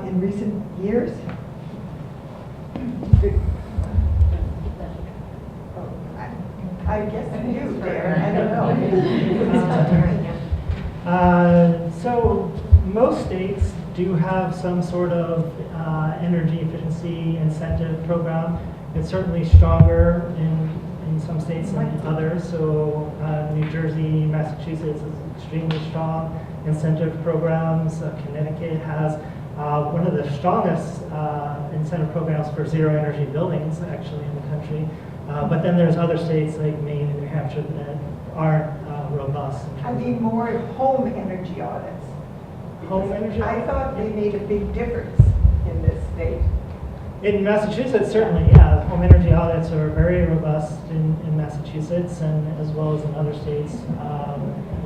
in recent years. I guess you do, Darren, I don't know. So most states do have some sort of energy efficiency incentive program. It's certainly stronger in some states than others. So New Jersey, Massachusetts is extremely strong incentive programs. Connecticut has one of the strongest incentive programs for zero energy buildings actually in the country. But then there's other states like Maine and New Hampshire that aren't robust. I mean more home energy audits. Home energy? I thought they made a big difference in this state. In Massachusetts, certainly, yeah. Home energy audits are very robust in Massachusetts and as well as in other states.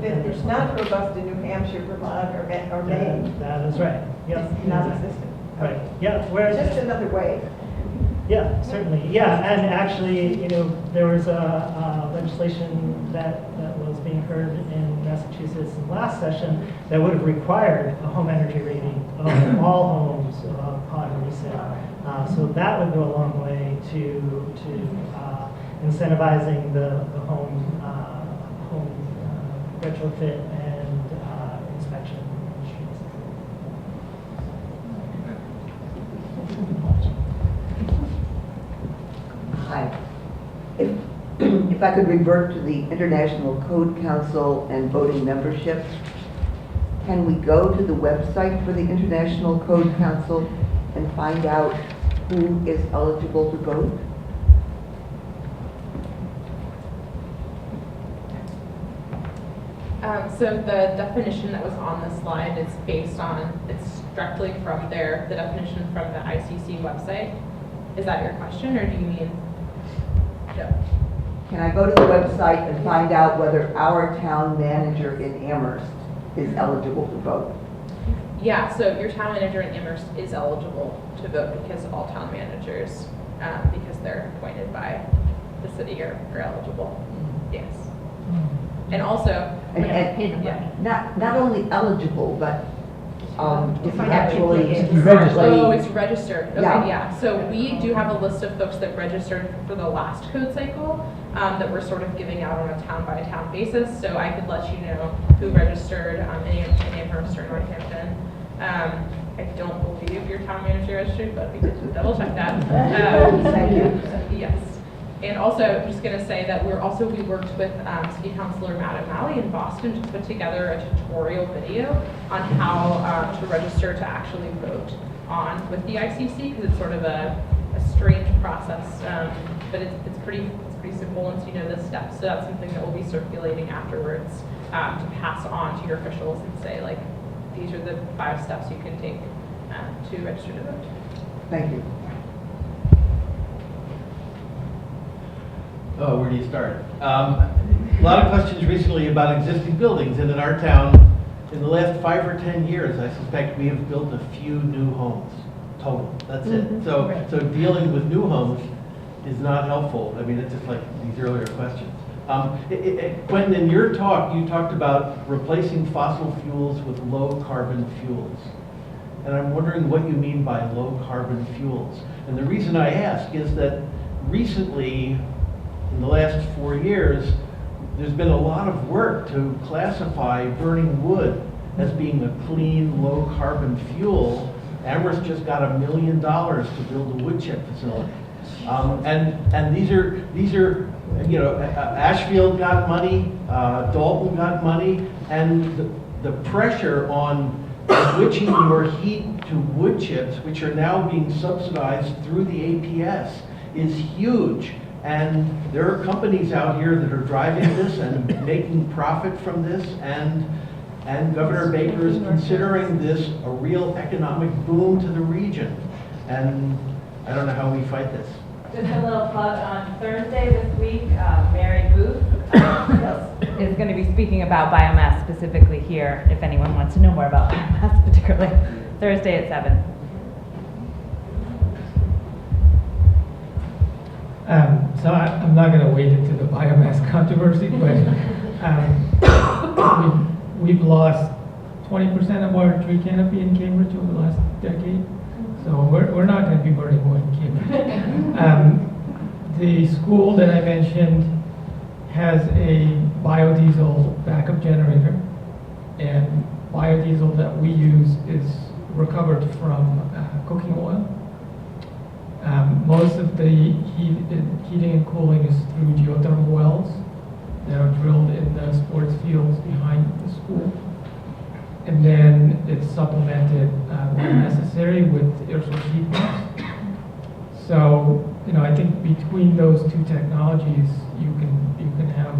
It's not robust in New Hampshire, Vermont, or Maine. That is right. Yes. It's non-existent. Right. Yeah. Whereas Just another way. Yeah, certainly. Yeah, and actually, there was a legislation that was being heard in Massachusetts in last session that would have required a home energy rating of all homes upon resale. So that would go a long way to incentivizing the home retrofit and inspection industries. Hi. If I could revert to the International Code Council and voting membership, can we go to the website for the International Code Council and find out who is eligible to vote? So the definition that was on the slide is based on, it's directly from the definition from the ICC website. Is that your question, or do you mean? No. Can I go to the website and find out whether our town manager in Amherst is eligible to vote? Yeah, so your town manager in Amherst is eligible to vote because all town managers, because they're appointed by the city, are eligible. Yes. And also, not only eligible, but it's actually oh, it's registered. Okay, Yeah. yeah. So we do have a list of folks that registered for the last code cycle that we're sort of giving out on a town-by-town basis. So I could let you know who registered in Amherst or Northampton. I don't believe your town manager registered, but we did double check that. Thank you. Yes. And also, I'm just going to say that we worked with City Councilor Matt O'Malley in Boston to put together a tutorial video on how to register to actually vote on with the ICC, because it's sort of a strange process, but it's pretty simple once you know the steps. So that's something that we'll be circulating afterwards to pass on to your officials and say, like, these are the 5 steps you can take to register to vote. Thank you. Oh, where do you start? A lot of questions recently about existing buildings, and in our town, in the last 5 or 10 years, I suspect we have built a few new homes total. That's it. So dealing with new homes is not helpful. I mean, it's just like these earlier questions. Quentin, in your talk, you talked about replacing fossil fuels with low carbon fuels. And I'm wondering what you mean by low carbon fuels. And the reason I ask is that recently, in the last 4 years, there's been a lot of work to classify burning wood as being a clean, low carbon fuel. Amherst just got $1 million to build a wood chip facility. And these are Ashfield got money, Dalton got money, and the pressure on switching your heat to wood chips, which are now being subsidized through the APS, is huge. And there are companies out here that are driving this and making profit from this, and Governor Baker is considering this a real economic boom to the region. And I don't know how we fight this. Just a little plug, on Thursday this week, Mary Booth is going to be speaking about biomass specifically here, if anyone wants to know more about biomass particularly. Thursday at 7. So I'm not going to wade into the biomass controversy, but we've lost 20% of our tree canopy in Cambridge over the last decade. So we're not going to be burning wood in Cambridge. The school that I mentioned, has a biodiesel backup generator, and biodiesel that we use is recovered from cooking oil. Most of the heating and cooling is through geothermal wells that are drilled in the sports fields behind the school. And then it's supplemented when necessary with air source heat pumps. So, I think between those two technologies, you can have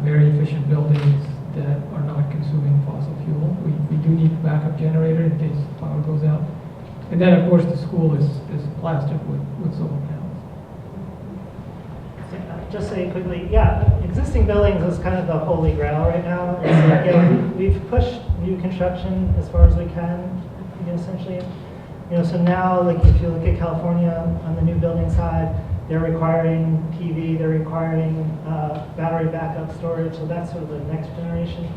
very efficient buildings that are not consuming fossil fuel. We do need a backup generator in case power goes out. And then, of course, the school is plastered with solar panels. Just say quickly, existing buildings is kind of the holy grail right now. We've pushed new construction as far as we can, essentially. So now, like if you look at California on the new building side, they're requiring PV, they're requiring battery backup storage, so that's sort of the next generation.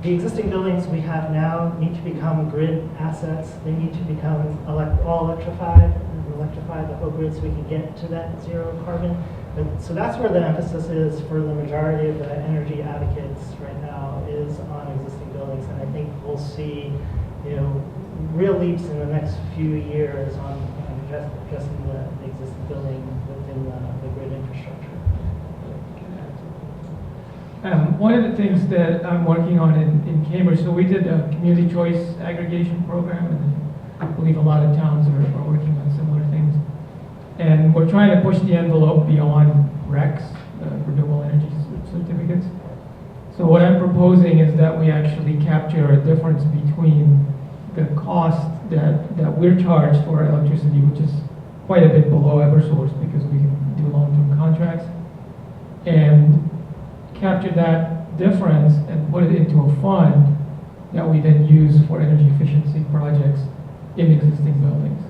The existing buildings we have now need to become grid assets. They need to become all electrified, and electrify the whole grid so we can get to that zero carbon. So that's where the emphasis is for the majority of the energy advocates right now, is on existing buildings. And I think we'll see, real leaps in the next few years on addressing the existing building within the grid infrastructure. One of the things that I'm working on in Cambridge, so we did a community choice aggregation program, and I believe a lot of towns are working on similar things. And we're trying to push the envelope beyond RECs, renewable energy certificates. So what I'm proposing is that we actually capture a difference between the cost that we're charged for electricity, which is quite a bit below Eversource because we can do long-term contracts, and capture that difference and put it into a fund that we then use for energy efficiency projects in existing buildings.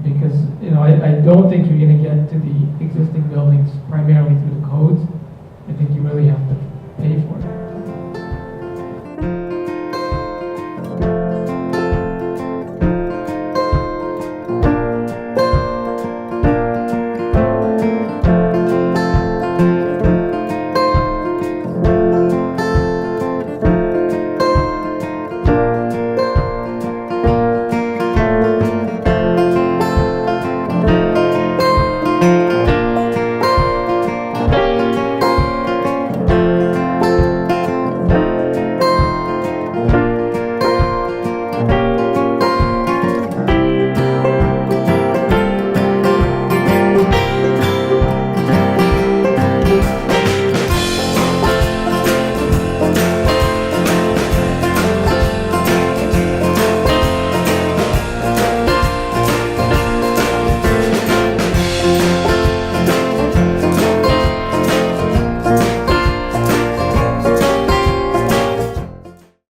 Because I don't think you're going to get to the existing buildings primarily through the codes.